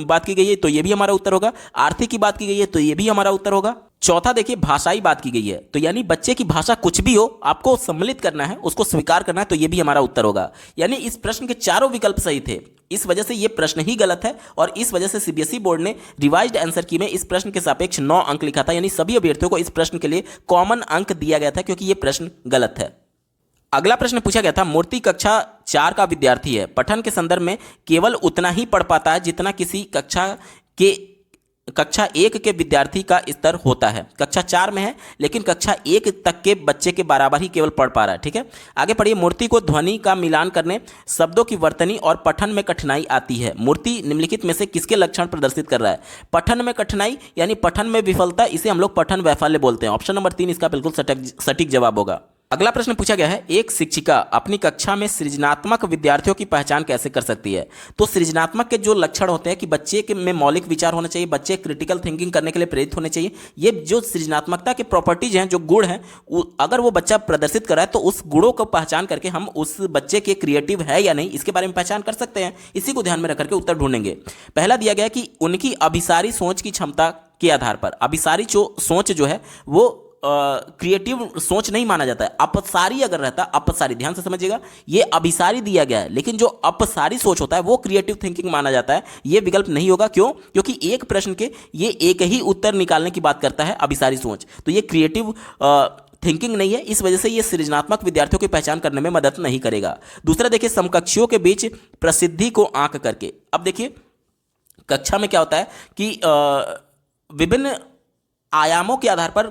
बात की गई है, तो यह भी हमारा उत्तर होगा। आर्थिक की बात की गई है, तो यह भी हमारा उत्तर होगा। चौथा देखिए भाषाई बात की गई है, तो यानी बच्चे की भाषा कुछ भी हो, आपको सम्मिलित करना है, उसको स्वीकार करना है, तो यह भी हमारा उत्तर होगा। यानी इस प्रश्न के चारों विकल्प सही थे, इस वजह से यह प्रश्न ही गलत है, और इस वजह से सीबीएसई बोर्ड ने रिवाइज्ड आंसर की में इस प्रश्न के सापेक्ष 9 अंक लिखा था, यानी सभी अभ्यर्थियों को इस प्रश्न के लिए कॉमन अंक दिया गया था, क्योंकि यह प्रश्न गलत है। अगला प्रश्न पूछा गया था, मूर्ति कक्षा 4 का विद्यार्थी है, पठन के संदर्भ में केवल उतना ही पढ़ पाता है जितना किसी कक्षा 1 के विद्यार्थी का स्तर होता है। कक्षा 4 में है, लेकिन कक्षा 1 तक के बच्चे के बराबर ही केवल पढ़ पा रहा है, ठीक है। आगे पढ़िए, मूर्ति को ध्वनि का मिलान करने, शब्दों की वर्तनी और पठन में कठिनाई आती है। मूर्ति निम्नलिखित में से किसके लक्षण प्रदर्शित कर रहा है? पठन में कठिनाई यानी पठन में विफलता, इसे हम लोग पठन वैफल्य बोलते हैं। ऑप्शन नंबर 3 इसका बिल्कुल सटीक जवाब होगा। अगला प्रश्न पूछा गया है, एक शिक्षिका अपनी कक्षा में सृजनात्मक विद्यार्थियों की पहचान कैसे कर सकती है? तो सृजनात्मक के जो लक्षण होते हैं कि बच्चे के में मौलिक विचार होना चाहिए, बच्चे क्रिटिकल थिंकिंग करने के लिए प्रेरित होने चाहिए, ये जो सृजनात्मकता के प्रॉपर्टीज हैं, जो गुण हैं, अगर वो बच्चा प्रदर्शित कर रहा है तो उस गुणों को पहचान करके हम उस बच्चे के क्रिएटिव है या नहीं इसके बारे में पहचान कर सकते हैं। इसी को ध्यान में रख करके उत्तर ढूंढेंगे। पहला दिया गया कि उनकी अभिसारी सोच की क्षमता के आधार पर, अभिसारी सोच जो है वो क्रिएटिव सोच नहीं माना जाता है। अपसारी अगर रहता, अपसारी ध्यान से समझिएगा, ये अभिसारी दिया गया है, लेकिन जो अपसारी सोच होता है वो क्रिएटिव थिंकिंग माना जाता है। ये विकल्प नहीं होगा। क्यों? क्योंकि एक प्रश्न के ये एक ही उत्तर निकालने की बात करता है, अभिसारी सोच, तो ये क्रिएटिव थिंकिंग नहीं है, इस वजह से ये सृजनात्मक विद्यार्थियों की पहचान करने में मदद नहीं करेगा। दूसरा देखिए, समकक्षियों के बीच प्रसिद्धि को आंक करके। अब देखिए कक्षा में क्या होता है कि विभिन्न आयामों के आधार पर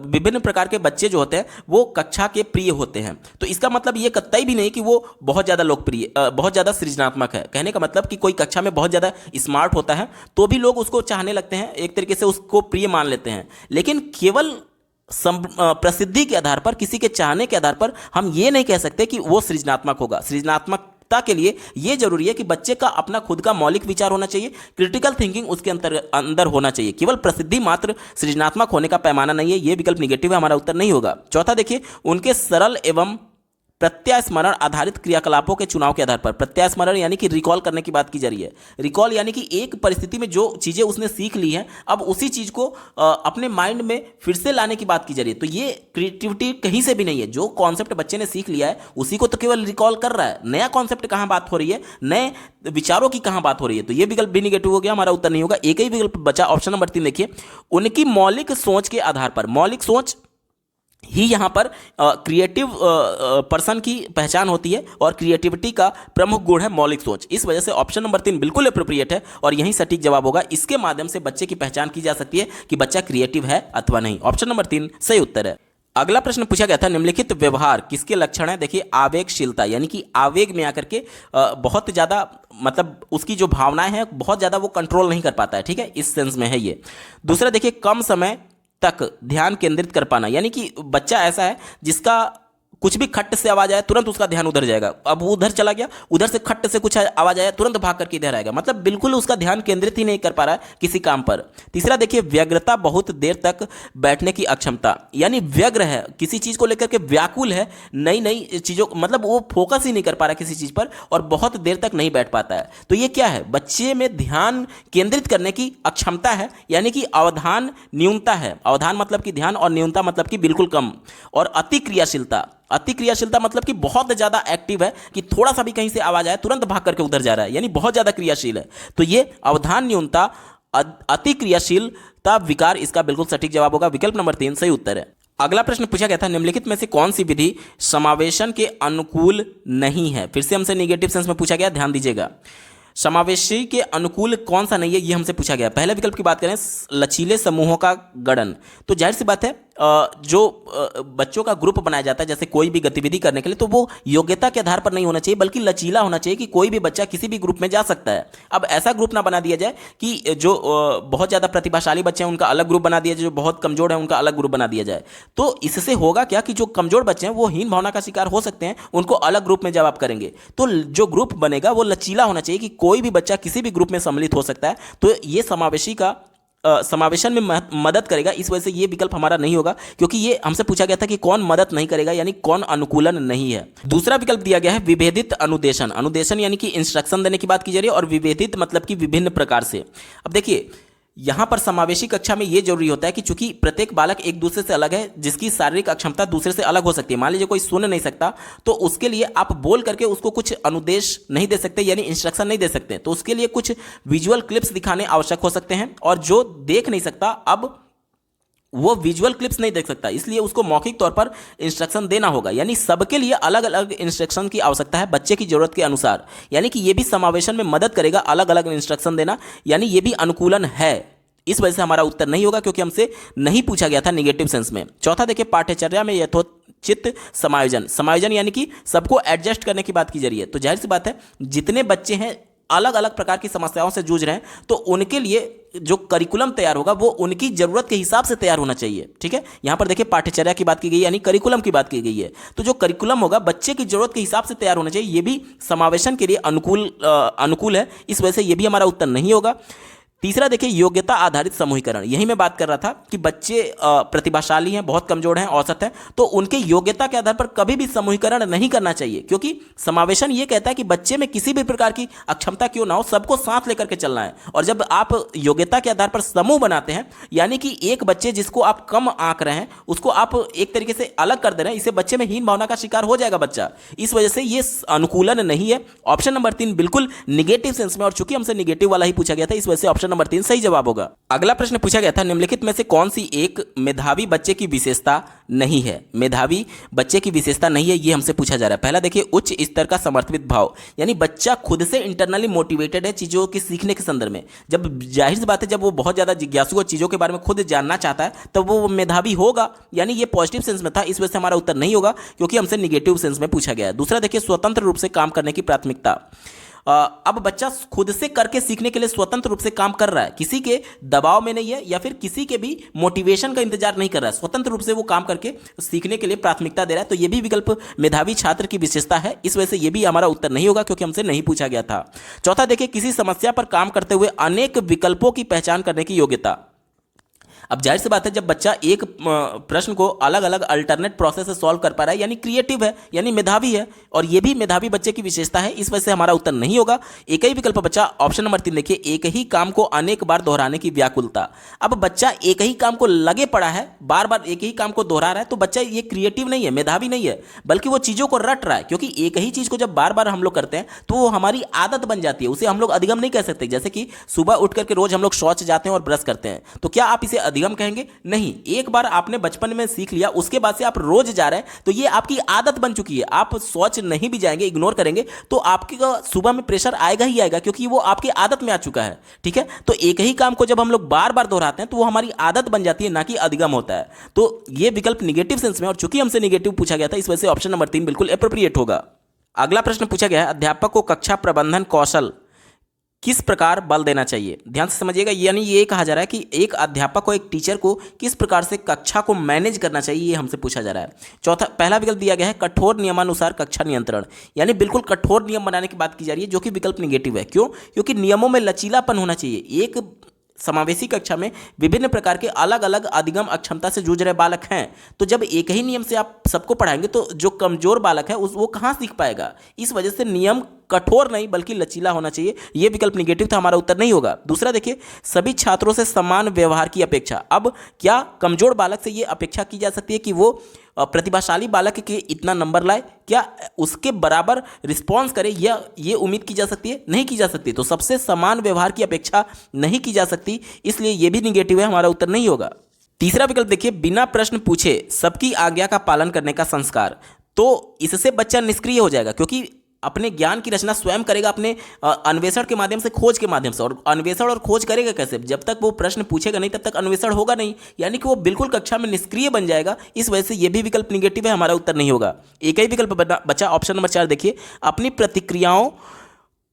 विभिन्न प्रकार के बच्चे जो होते हैं वो कक्षा के प्रिय होते हैं। तो इसका मतलब ये कतई भी नहीं कि वो बहुत ज़्यादा लोकप्रिय, बहुत ज़्यादा सृजनात्मक है। कहने का मतलब कि कोई कक्षा में बहुत ज़्यादा स्मार्ट होता है तो भी लोग उसको चाहने लगते हैं, एक तरीके से उसको प्रिय मान लेते हैं। लेकिन केवल प्रसिद्धि के आधार पर, किसी के चाहने के आधार पर हम ये नहीं कह सकते कि वो सृजनात्मक होगा। सृजनात्मकता के लिए ये जरूरी है कि बच्चे का अपना खुद का मौलिक विचार होना चाहिए, क्रिटिकल थिंकिंग उसके अंदर होना चाहिए। केवल प्रसिद्धि मात्र सृजनात्मक होने का पैमाना नहीं है। ये विकल्प निगेटिव है, हमारा उत्तर नहीं होगा। चौथा देखिए, उनके सरल एवं प्रत्यास्मरण आधारित क्रियाकलापों के चुनाव के आधार पर, प्रत्यास्मरण यानी कि रिकॉल करने की बात की जा रही है। रिकॉल यानी कि एक परिस्थिति में जो चीज़ें उसने सीख ली हैं अब उसी चीज़ को अपने माइंड में फिर से लाने की बात की जा रही है। तो ये क्रिएटिविटी कहीं से भी नहीं है। जो कॉन्सेप्ट बच्चे ने सीख लिया है उसी को तो केवल रिकॉल कर रहा है। नया कॉन्सेप्ट कहाँ बात हो रही है, नए विचारों की कहाँ बात हो रही है? तो ये विकल्प भी निगेटिव हो गया, हमारा उत्तर नहीं होगा। एक ही विकल्प बचा, ऑप्शन नंबर 3 देखिए, उनकी मौलिक सोच के आधार पर। मौलिक सोच ही यहाँ पर क्रिएटिव पर्सन की पहचान होती है और क्रिएटिविटी का प्रमुख गुण है मौलिक सोच। इस वजह से ऑप्शन नंबर 3 बिल्कुल अप्रोप्रिएट है और यही सटीक जवाब होगा। इसके माध्यम से बच्चे की पहचान की जा सकती है कि बच्चा क्रिएटिव है अथवा नहीं। ऑप्शन नंबर 3 सही उत्तर है। अगला प्रश्न पूछा गया था, निम्नलिखित व्यवहार किसके लक्षण है? देखिए, आवेगशीलता यानी कि आवेग में आकर के बहुत ज़्यादा, मतलब उसकी जो भावनाएं हैं बहुत ज़्यादा वो कंट्रोल नहीं कर पाता है, ठीक है, इस सेंस में है ये। दूसरा देखिए, कम समय तक ध्यान केंद्रित कर पाना, यानी कि बच्चा ऐसा है जिसका कुछ भी खट्ट से आवाज आए तुरंत उसका ध्यान उधर जाएगा। अब वो उधर चला गया, उधर से खट्ट से कुछ आवाज आया तुरंत भाग करके इधर आएगा, मतलब बिल्कुल उसका ध्यान केंद्रित ही नहीं कर पा रहा है किसी काम पर। तीसरा देखिए, व्यग्रता, बहुत देर तक बैठने की अक्षमता, यानी व्यग्र है, किसी चीज को लेकर के व्याकुल है, नई नई चीजों, मतलब वो फोकस ही नहीं कर पा रहा किसी चीज पर और बहुत देर तक नहीं बैठ पाता है। तो ये क्या है? बच्चे में ध्यान केंद्रित करने की अक्षमता है, यानी कि अवधान न्यूनता है। अवधान मतलब कि ध्यान और न्यूनता मतलब कि बिल्कुल कम। और अति क्रियाशीलता, अति क्रियाशीलता मतलब कि बहुत ज्यादा एक्टिव है कि थोड़ा सा भी कहीं से आवाज आए तुरंत भाग करके उधर जा रहा है, यानी बहुत ज्यादा क्रियाशील है। तो ये अवधान न्यूनता, अति क्रियाशीलता विकार इसका बिल्कुल सटीक जवाब होगा। विकल्प नंबर 3 सही उत्तर है। अगला प्रश्न पूछा गया था, निम्नलिखित में से कौन सी विधि समावेशन के अनुकूल नहीं है? फिर से हमसे निगेटिव सेंस में पूछा गया, ध्यान दीजिएगा। समावेशी के अनुकूल कौन सा नहीं है, ये हमसे पूछा गया। पहले विकल्प की बात करें, लचीले समूहों का गठन, तो जाहिर सी बात है बच्चों का ग्रुप बनाया जाता है जैसे कोई भी गतिविधि करने के लिए, तो वो योग्यता के आधार पर नहीं होना चाहिए बल्कि लचीला होना चाहिए कि कोई भी बच्चा किसी भी ग्रुप में जा सकता है। अब ऐसा ग्रुप ना बना दिया जाए कि जो बहुत ज़्यादा प्रतिभाशाली बच्चे हैं उनका अलग ग्रुप बना दिया जाए, जो बहुत कमजोर है उनका अलग ग्रुप बना दिया जाए। तो इससे होगा क्या कि जो कमजोर बच्चे हैं वो हीन भावना का शिकार हो सकते हैं, उनको अलग ग्रुप में जब आप करेंगे तो जो ग्रुप बनेगा वो लचीला होना चाहिए कि कोई भी बच्चा किसी भी ग्रुप में सम्मिलित हो सकता है। तो ये समावेशन में मदद करेगा। इस वजह से ये विकल्प हमारा नहीं होगा, क्योंकि ये हमसे पूछा गया था कि कौन मदद नहीं करेगा, यानी कौन अनुकूलन नहीं है। दूसरा विकल्प दिया गया है विभेदित अनुदेशन। अनुदेशन यानी कि इंस्ट्रक्शन देने की बात की जा रही है, और विभेदित मतलब कि विभिन्न प्रकार से। अब देखिए यहां पर समावेशी कक्षा में यह जरूरी होता है कि चूंकि प्रत्येक बालक एक दूसरे से अलग है, जिसकी शारीरिक अक्षमता दूसरे से अलग हो सकती है। मान लीजिए कोई सुन नहीं सकता, तो उसके लिए आप बोल करके उसको कुछ अनुदेश नहीं दे सकते, यानी इंस्ट्रक्शन नहीं दे सकते। तो उसके लिए कुछ विजुअल क्लिप्स दिखाने आवश्यक हो सकते हैं, और जो देख नहीं सकता अब वो विजुअल क्लिप्स नहीं देख सकता, इसलिए उसको मौखिक तौर पर इंस्ट्रक्शन देना होगा। यानी सबके लिए अलग अलग इंस्ट्रक्शन की आवश्यकता है बच्चे की जरूरत के अनुसार। यानी कि ये भी समावेशन में मदद करेगा, अलग अलग इंस्ट्रक्शन देना, यानी ये भी अनुकूलन है। इस वजह से हमारा उत्तर नहीं होगा, क्योंकि हमसे नहीं पूछा गया था निगेटिव सेंस में। चौथा देखिए पाठ्यचर्या में यथोचित समायोजन। समायोजन यानी कि सबको एडजस्ट करने की बात की जा रही है। तो जाहिर सी बात है जितने बच्चे हैं अलग अलग प्रकार की समस्याओं से जूझ रहे हैं, तो उनके लिए जो करिकुलम तैयार होगा वो उनकी जरूरत के हिसाब से तैयार होना चाहिए। ठीक है, यहां पर देखिए पाठ्यचर्या की बात की गई है, यानी करिकुलम की बात की गई है। तो जो करिकुलम होगा बच्चे की जरूरत के हिसाब से तैयार होना चाहिए। ये भी समावेशन के लिए अनुकूल है। इस वजह से ये भी हमारा उत्तर नहीं होगा। तीसरा देखिए योग्यता आधारित समूहीकरण। यही मैं बात कर रहा था कि बच्चे प्रतिभाशाली हैं, बहुत कमजोर हैं, औसत हैं, तो उनके योग्यता के आधार पर कभी भी समूहीकरण नहीं करना चाहिए, क्योंकि समावेशन ये कहता है कि बच्चे में किसी भी प्रकार की अक्षमता क्यों ना हो, सबको साथ लेकर के चलना है। और जब आप योग्यता के आधार पर समूह बनाते हैं, यानी कि एक बच्चे जिसको आप कम आंक रहे हैं उसको आप एक तरीके से अलग कर दे रहे हैं, इससे बच्चे में हीन भावना का शिकार हो जाएगा बच्चा। इस वजह से ये अनुकूलन नहीं है। ऑप्शन नंबर 3 बिल्कुल निगेटिव सेंस में, और चूंकि हमसे निगेटिव वाला ही पूछा गया था, इस वजह से ऑप्शन नंबर 3 सही जवाब होगा। अगला प्रश्न पूछा गया था निम्नलिखित में से कौन सी एक मेधावी बच्चे की विशेषता नहीं है। मेधावी बच्चे की विशेषता नहीं है, ये हमसे पूछा जा रहा है। पहला देखिए उच्च स्तर का समर्पित भाव, यानी बच्चा खुद से इंटरनली मोटिवेटेड है चीजों के सीखने के संदर्भ में। जब जाहिर सी बात है जब वो बहुत ज्यादा जिज्ञासु है, चीजों के बारे में खुद जानना चाहता है, तब वो मेधावी होगा, यानी ये पॉजिटिव सेंस में था। इस वजह से हमारा उत्तर नहीं होगा, क्योंकि हमसे निगेटिव सेंस में पूछा गया है। दूसरा देखिए स्वतंत्र रूप से काम करने की प्राथमिकता। अब बच्चा खुद से करके सीखने के लिए स्वतंत्र रूप से काम कर रहा है, किसी के दबाव में नहीं है, या फिर किसी के भी मोटिवेशन का इंतजार नहीं कर रहा है। स्वतंत्र रूप से वो काम करके सीखने के लिए प्राथमिकता दे रहा है। तो ये भी विकल्प मेधावी छात्र की विशेषता है। इस वजह से ये भी हमारा उत्तर नहीं होगा, क्योंकि हमसे नहीं पूछा गया था। चौथा देखिए किसी समस्या पर काम करते हुए अनेक विकल्पों की पहचान करने की योग्यता। अब जाहिर सी बात है जब बच्चा एक प्रश्न को अलग अलग अल्टरनेट प्रोसेस से सॉल्व कर पा रहा है, यानी क्रिएटिव है, यानी मेधावी है, और ये भी मेधावी बच्चे की विशेषता है। इस वजह से हमारा उत्तर नहीं होगा। एक ही विकल्प बच्चा ऑप्शन नंबर 3 देखिए एक ही काम को अनेक बार दोहराने की व्याकुलता। अब बच्चा एक ही काम को लगे पड़ा है, बार बार एक ही काम को दोहरा रहा है, तो बच्चा ये क्रिएटिव नहीं है, मेधावी नहीं है, बल्कि वो चीजों को रट रहा है। क्योंकि एक ही चीज को जब बार बार हम लोग करते हैं तो वो हमारी आदत बन जाती है, उसे हम लोग अधिगम नहीं कह सकते। जैसे कि सुबह उठ करके रोज हम लोग शौच जाते हैं और ब्रश करते हैं, तो क्या आप इसे अधिगम कहेंगे? नहीं। एक बार आपने बचपन में सीख लिया, उसके बाद से आप रोज जा रहे हैं, तो ये आपकी आदत बन चुकी है। आप शौच नहीं भी जाएंगे, इग्नोर करेंगे, तो आपके सुबह में प्रेशर आएगा ही आएगा, क्योंकि वो आपकी आदत में आ चुका है। ठीक है, तो एक ही काम को जब हम लोग बार बार दोहराते हैं तो वो हमारी आदत बन जाती है, ना कि अधिगम होता है। तो ये विकल्प निगेटिव सेंस में, और चूंकि हमसे निगेटिव पूछा गया था, इस वजह से ऑप्शन नंबर 3 बिल्कुल एप्रोप्रिएट होगा। अगला प्रश्न पूछा गया है अध्यापक को कक्षा प्रबंधन कौशल किस प्रकार बल देना चाहिए। ध्यान से समझिएगा, यानी ये कहा जा रहा है कि एक अध्यापक को, एक टीचर को किस प्रकार से कक्षा को मैनेज करना चाहिए, ये हमसे पूछा जा रहा है। पहला विकल्प दिया गया है कठोर नियमानुसार कक्षा नियंत्रण, यानी बिल्कुल कठोर नियम बनाने की बात की जा रही है, जो कि विकल्प निगेटिव है। क्यों? क्योंकि नियमों में लचीलापन होना चाहिए। एक समावेशी कक्षा में विभिन्न प्रकार के अलग अलग अधिगम अक्षमता से जूझ रहे बालक हैं, तो जब एक ही नियम से आप सबको पढ़ाएंगे तो जो कमजोर बालक है वो कहाँ सीख पाएगा। इस वजह से नियम कठोर नहीं बल्कि लचीला होना चाहिए। यह विकल्प निगेटिव था, हमारा उत्तर नहीं होगा। दूसरा देखिए सभी छात्रों से समान व्यवहार की अपेक्षा। अब क्या कमजोर बालक से यह अपेक्षा की जा सकती है कि वो प्रतिभाशाली बालक के इतना नंबर लाए? क्या उसके बराबर रिस्पॉन्स करे, या ये उम्मीद की जा सकती है? नहीं की जा सकती। तो सबसे समान व्यवहार की अपेक्षा नहीं की जा सकती, इसलिए यह भी निगेटिव है, हमारा उत्तर नहीं होगा। तीसरा विकल्प देखिए बिना प्रश्न पूछे सबकी आज्ञा का पालन करने का संस्कार। तो इससे बच्चा निष्क्रिय हो जाएगा, क्योंकि अपने ज्ञान की रचना स्वयं करेगा अपने अन्वेषण के माध्यम से, खोज के माध्यम से। और अन्वेषण और खोज करेगा कैसे? जब तक वो प्रश्न पूछेगा नहीं तब तक अन्वेषण होगा नहीं, यानी कि वो बिल्कुल कक्षा में निष्क्रिय बन जाएगा। इस वजह से ये भी विकल्प निगेटिव है, हमारा उत्तर नहीं होगा। एक ही विकल्प बचा, ऑप्शन नंबर 4 देखिए, अपनी प्रतिक्रियाओं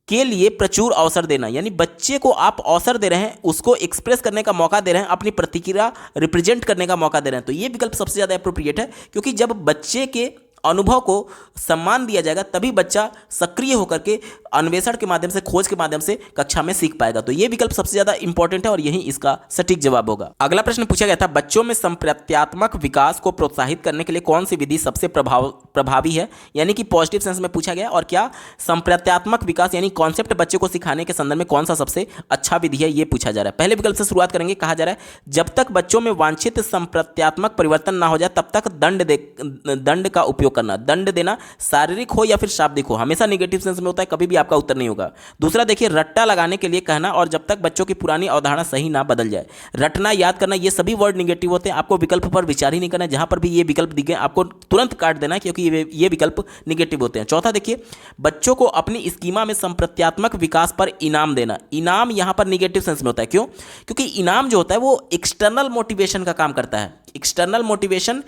के लिए प्रचुर अवसर देना, यानी बच्चे को आप अवसर दे रहे हैं, उसको एक्सप्रेस करने का मौका दे रहे हैं, अपनी प्रतिक्रिया रिप्रेजेंट करने का मौका दे रहे हैं। तो ये विकल्प सबसे ज़्यादा अप्रोप्रिएट है, क्योंकि जब बच्चे के अनुभव को सम्मान दिया जाएगा तभी बच्चा सक्रिय होकर के अन्वेषण के माध्यम से, खोज के माध्यम से कक्षा में सीख पाएगा। तो ये विकल्प सबसे ज्यादा इंपॉर्टेंट है और यही इसका सटीक जवाब होगा। अगला प्रश्न पूछा गया था, बच्चों में संप्रत्यात्मक विकास को प्रोत्साहित करने के लिए कौन सी विधि सबसे प्रभावी है, यानी कि पॉजिटिव सेंस में पूछा गया। और क्या संप्रत्यात्मक विकास यानी कॉन्सेप्ट बच्चे को सिखाने के संदर्भ में कौन सा सबसे अच्छा विधि है, ये पूछा जा रहा है। पहले विकल्प से शुरुआत करेंगे। कहा जा रहा है जब तक बच्चों में वांछित संप्रत्यात्मक परिवर्तन ना हो जाए तब तक दंड का उपयोग करना। दंड देना शारीरिक हो या फिर शाब्दिक हो, हमेशा नेगेटिव सेंस में होता है, कभी भी आपका उत्तर नहीं होगा। दूसरा देखिए, रट्टा लगाने के लिए कहना और जब तक बच्चों की पुरानी अवधारणा सही ना बदल जाए। रटना, याद करना, ये सभी वर्ड निगेटिव होते हैं, आपको विकल्प पर विचार ही नहीं करना। जहां पर भी ये विकल्प दिखे आपको तुरंत काट देना है, क्योंकि ये विकल्प निगेटिव होते हैं। चौथा देखिए, बच्चों को अपनी स्कीमा में संप्रत्यात्मक विकास पर इनाम देना। इनाम यहां पर निगेटिव सेंस में होता है, क्यों? क्योंकि इनाम जो होता है वो एक्सटर्नल मोटिवेशन का काम करता है। एक्सटर्नल मोटिवेशन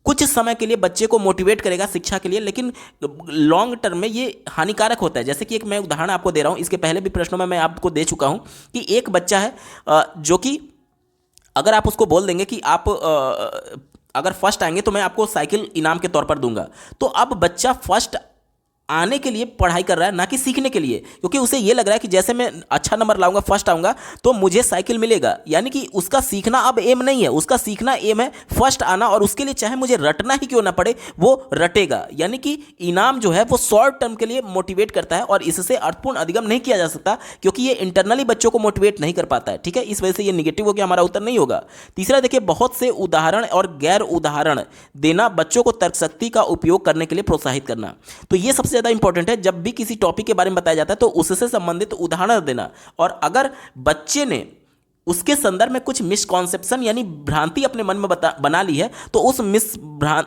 कुछ समय के लिए बच्चे को मोटिवेट करेगा शिक्षा के लिए, लेकिन लॉन्ग टर्म में ये हानिकारक होता है। जैसे कि एक मैं उदाहरण आपको दे रहा हूँ, इसके पहले भी प्रश्नों में मैं आपको दे चुका हूँ कि एक बच्चा है जो कि अगर आप उसको बोल देंगे कि आप अगर फर्स्ट आएंगे तो मैं आपको साइकिल इनाम के तौर पर दूंगा, तो अब बच्चा फर्स्ट आने के लिए पढ़ाई कर रहा है, ना कि सीखने के लिए, क्योंकि उसे ये लग रहा है कि जैसे मैं अच्छा नंबर लाऊंगा, फर्स्ट आऊंगा, तो मुझे साइकिल मिलेगा। यानी कि उसका सीखना अब एम नहीं है, उसका सीखना एम है फर्स्ट आना, और उसके लिए चाहे मुझे रटना ही क्यों ना पड़े वो रटेगा। यानी कि इनाम जो है वो शॉर्ट टर्म के लिए मोटिवेट करता है और इससे अर्थपूर्ण अधिगम नहीं किया जा सकता, क्योंकि ये इंटरनली बच्चों को मोटिवेट नहीं कर पाता है। ठीक है, इस वजह से ये निगेटिव हो गया, हमारा उत्तर नहीं होगा। तीसरा देखिए, बहुत से उदाहरण और गैर उदाहरण देना, बच्चों को तर्कशक्ति का उपयोग करने के लिए प्रोत्साहित करना। तो ये सबसे ज्यादा इंपॉर्टेंट है। जब भी किसी टॉपिक के बारे में बताया जाता है तो उससे संबंधित उदाहरण देना, और अगर बच्चे ने उसके संदर्भ में कुछ मिसकॉन्सेप्शन यानी भ्रांति अपने मन में बना ली है, तो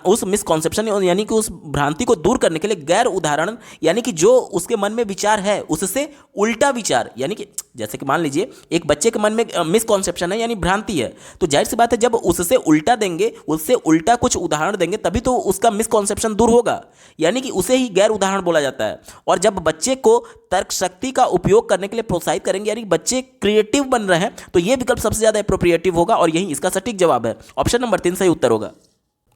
उस मिसकॉन्सेप्शन यानी कि उस भ्रांति को दूर करने के लिए गैर उदाहरण, यानी कि जो उसके मन में विचार है उससे उल्टा विचार, यानी कि जैसे कि मान लीजिए एक बच्चे के मन में मिसकॉन्सेप्शन है यानी भ्रांति है, तो जाहिर सी बात है जब उससे उल्टा देंगे, उससे उल्टा कुछ उदाहरण देंगे, तभी तो उसका मिसकॉन्सेप्शन दूर होगा, यानी कि उसे ही गैर उदाहरण बोला जाता है। और जब बच्चे को तर्क शक्ति का उपयोग करने के लिए प्रोत्साहित करेंगे, यानी बच्चे क्रिएटिव बन रहे हैं, तो यह विकल्प सबसे ज्यादा एप्रोप्रिएटिव होगा और यही इसका सटीक जवाब है। ऑप्शन नंबर 3 सही उत्तर होगा।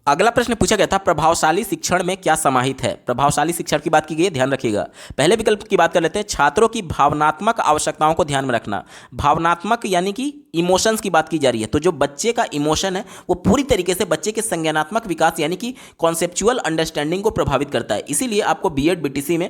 अगला प्रश्न पूछा गया था, प्रभावशाली शिक्षण में क्या समाहित है? प्रभावशाली शिक्षण की बात की गई है, ध्यान रखिएगा। पहले विकल्प की बात कर लेते हैं, छात्रों की भावनात्मक आवश्यकताओं को ध्यान में रखना। भावनात्मक यानी कि इमोशंस की बात की जा रही है, तो जो बच्चे का इमोशन है वो पूरी तरीके से बच्चे के संज्ञानात्मक विकास यानी कि कॉन्सेप्चुअल अंडरस्टैंडिंग को प्रभावित करता है। इसीलिए आपको बीएड बीटीसी में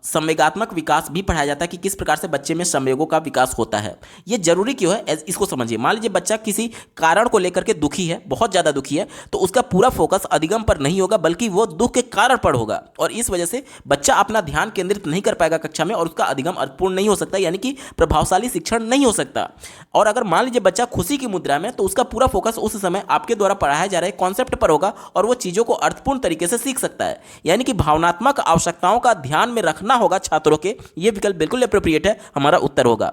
संवेगात्मक विकास भी पढ़ाया जाता है कि किस प्रकार से बच्चे में संवेगों का विकास होता है। ये जरूरी क्यों है, इसको समझिए। मान लीजिए बच्चा किसी कारण को लेकर के दुखी है, बहुत ज़्यादा दुखी है, तो उसका पूरा फोकस अधिगम पर नहीं होगा, बल्कि वो दुख के कारण पर होगा, और इस वजह से बच्चा अपना ध्यान केंद्रित नहीं कर पाएगा कक्षा में, और उसका अधिगम अर्थपूर्ण नहीं हो सकता, यानी कि प्रभावशाली शिक्षण नहीं हो सकता। और अगर मान लीजिए बच्चा खुशी की मुद्रा में, तो उसका पूरा फोकस उस समय आपके द्वारा पढ़ाया जा रहे कॉन्सेप्ट पर होगा और वो चीज़ों को अर्थपूर्ण तरीके से सीख सकता है। यानी कि भावनात्मक आवश्यकताओं का ध्यान में रखना होगा छात्रों के, यह विकल्प बिल्कुल एप्रोप्रिएट है, हमारा उत्तर होगा।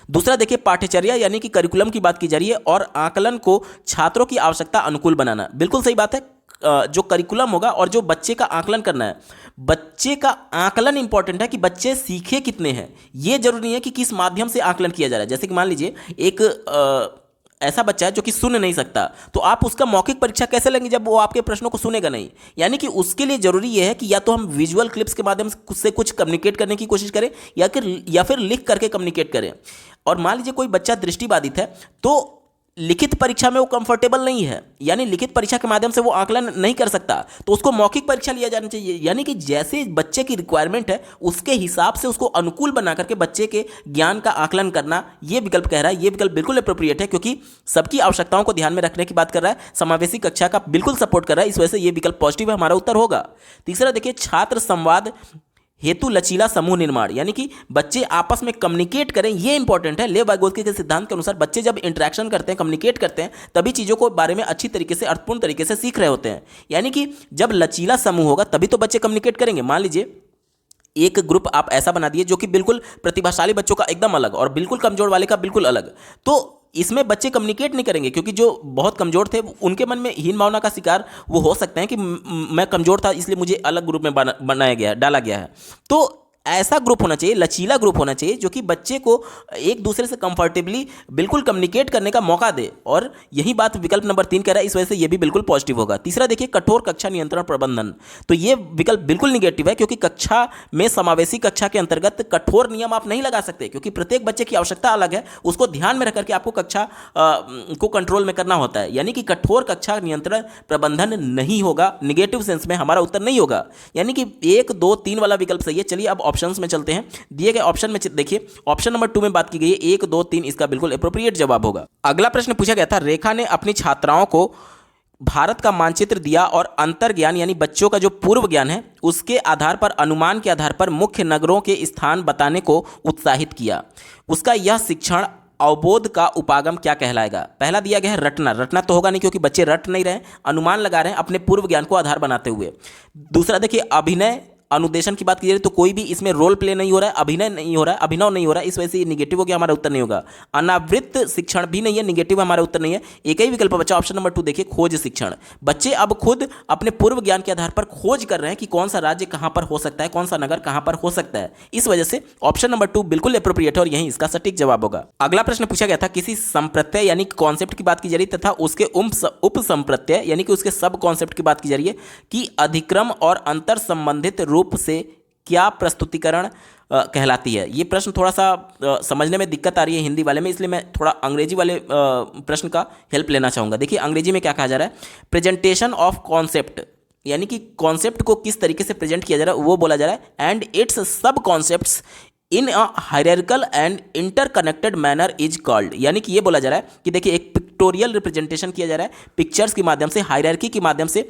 दूसरा देखिए, पाठ्यचर्या यानी कि करिकुलम की बात की जा रही है और आकलन को छात्रों की आवश्यकता अनुकूल बनाना। बिल्कुल सही बात है। जो करिकुलम होगा और जो बच्चे का आकलन करना है, बच्चे का आकलन इंपॉर्टेंट है कि बच्चे सीखे कितने हैं, ये जरूरी नहीं है कि किस माध्यम से आकलन किया जा रहा है। जैसे कि मान लीजिए एक ऐसा बच्चा है जो कि सुन नहीं सकता, तो आप उसका मौखिक परीक्षा कैसे लेंगे जब वो आपके प्रश्नों को सुनेगा नहीं। यानी कि उसके लिए जरूरी यह है कि या तो हम विजुअल क्लिप्स के माध्यम से कुछ कम्युनिकेट करने की कोशिश करें या फिर लिख करके कम्युनिकेट करें। और मान लीजिए कोई बच्चा दृष्टिबाधित है, तो लिखित परीक्षा में वो कंफर्टेबल नहीं है, यानी लिखित परीक्षा के माध्यम से वो आकलन नहीं कर सकता, तो उसको मौखिक परीक्षा लिया जाना चाहिए। यानी कि जैसे बच्चे की रिक्वायरमेंट है उसके हिसाब से उसको अनुकूल बना करके बच्चे के ज्ञान का आकलन करना, ये विकल्प कह रहा है। ये विकल्प बिल्कुल एप्रोप्रिएट है, क्योंकि सबकी आवश्यकताओं को ध्यान में रखने की बात कर रहा है, समावेशी कक्षा का बिल्कुल सपोर्ट कर रहा है, इस वजह से ये विकल्प पॉजिटिव है, हमारा उत्तर होगा। तीसरा देखिए, छात्र संवाद हेतु लचीला समूह निर्माण, यानी कि बच्चे आपस में कम्युनिकेट करें, ये इंपॉर्टेंट है। लेव वाइगोत्स्की के सिद्धांत के अनुसार बच्चे जब इंटरेक्शन करते हैं, कम्युनिकेट करते हैं, तभी चीज़ों को बारे में अच्छी तरीके से, अर्थपूर्ण तरीके से सीख रहे होते हैं। यानी कि जब लचीला समूह होगा तभी तो बच्चे कम्युनिकेट करेंगे। मान लीजिए एक ग्रुप आप ऐसा बना दिए जो कि बिल्कुल प्रतिभाशाली बच्चों का एकदम अलग और बिल्कुल कमजोर वाले का बिल्कुल अलग, तो इसमें बच्चे कम्युनिकेट नहीं करेंगे, क्योंकि जो बहुत कमजोर थे उनके मन में हीन भावना का शिकार वो हो सकते हैं कि मैं कमजोर था इसलिए मुझे अलग ग्रुप में बनाया गया, डाला गया है। तो ऐसा ग्रुप होना चाहिए, लचीला ग्रुप होना चाहिए, जो कि बच्चे को एक दूसरे से कंफर्टेबली बिल्कुल कम्युनिकेट करने का मौका दे। और यही बात विकल्प नंबर 3 कह रहा है, इस वजह से ये भी बिल्कुल पॉजिटिव होगा। तीसरा देखिए, कठोर कक्षा नियंत्रण प्रबंधन, तो ये विकल्प बिल्कुल निगेटिव है, क्योंकि कक्षा में समावेशी कक्षा के अंतर्गत कठोर नियम आप नहीं लगा सकते, क्योंकि प्रत्येक बच्चे की आवश्यकता अलग है, उसको ध्यान में रख करके आपको कक्षा को कंट्रोल में करना होता है। यानी कि कठोर कक्षा नियंत्रण प्रबंधन नहीं होगा, निगेटिव सेंस में हमारा उत्तर नहीं होगा। यानी कि 1, 2, 3 वाला विकल्प सही है। चलिए अब ऑप्शंस में चलते हैं। दिए गए ऑप्शन में देखिए, ऑप्शन नंबर 2 में बात की गई है 1, 2, 3, इसका बिल्कुल एप्रोप्रिएट जवाब होगा। अगला प्रश्न पूछा गया था, रेखा ने अपनी छात्राओं को भारत का मानचित्र दिया और अंतर्ज्ञान यानी बच्चों का जो पूर्व ज्ञान है उसके आधार पर, अनुमान के आधार पर मुख्य नगरों के स्थान बताने को उत्साहित किया। उसका यह शिक्षण अवबोध का उपागम क्या कहलाएगा? पहला दिया गया है रटना। रटना तो होगा नहीं, क्योंकि बच्चे रट नहीं रहे, अनुमान लगा रहे हैं अपने पूर्व ज्ञान को आधार बनाते हुए। दूसरा देखिए, अभिनय अनुदेशन की बात की जा रही है, तो कोई भी इसमें रोल प्ले नहीं हो रहा है, अभिनय नहीं हो रहा है, अभिनव नहीं हो रहा है, इस वजह से ये निगेटिव हो गया, हमारा उत्तर नहीं होगा। अनावृत्त शिक्षण भी नहीं है, निगेटिव हमारा उत्तर नहीं है। एक ही विकल्प बचा ऑप्शन नंबर 2 देखिए, खोज शिक्षण। बच्चे अब खुद अपने पूर्व ज्ञान के आधार पर खोज कर रहे हैं कि कौन सा राज्य कहां पर हो सकता है, कौन सा नगर कहां पर हो सकता है। इस वजह से ऑप्शन नंबर 2 बिल्कुल एप्रोप्रिएट है और यही इसका सटीक जवाब होगा। अगला प्रश्न पूछा गया था, किसी संप्रत्यय यानी कॉन्सेप्ट की बात की जा रही तथा उसके उप संप्रत्यय यानी कि उसके सब कॉन्सेप्ट की बात की जा रही है कि अधिक्रम और अंतर संबंधित रूप से क्या प्रस्तुतिकरण कहलाती है। ये प्रश्न थोड़ा सा समझने में दिक्कत आ रही है हिंदी वाले में, इसलिए मैं थोड़ा अंग्रेजी वाले प्रश्न का हेल्प लेना चाहूँगा। देखिए अंग्रेजी में क्या कहा जा रहा है, प्रेजेंटेशन ऑफ कॉन्सेप्ट, यानी कि कॉन्सेप्ट को किस तरीके से प्रेजेंट किया जा रहा है वो बोला जा रहा है। एंड इट्स सब concepts in a hierarchical and interconnected manner is called, यानी कि ये बोला जा रहा है कि देखिए एक पिक्टोरियल रिप्रेजेंटेशन किया जा रहा है पिक्चर्स के माध्यम से, हायरार्की के माध्यम से।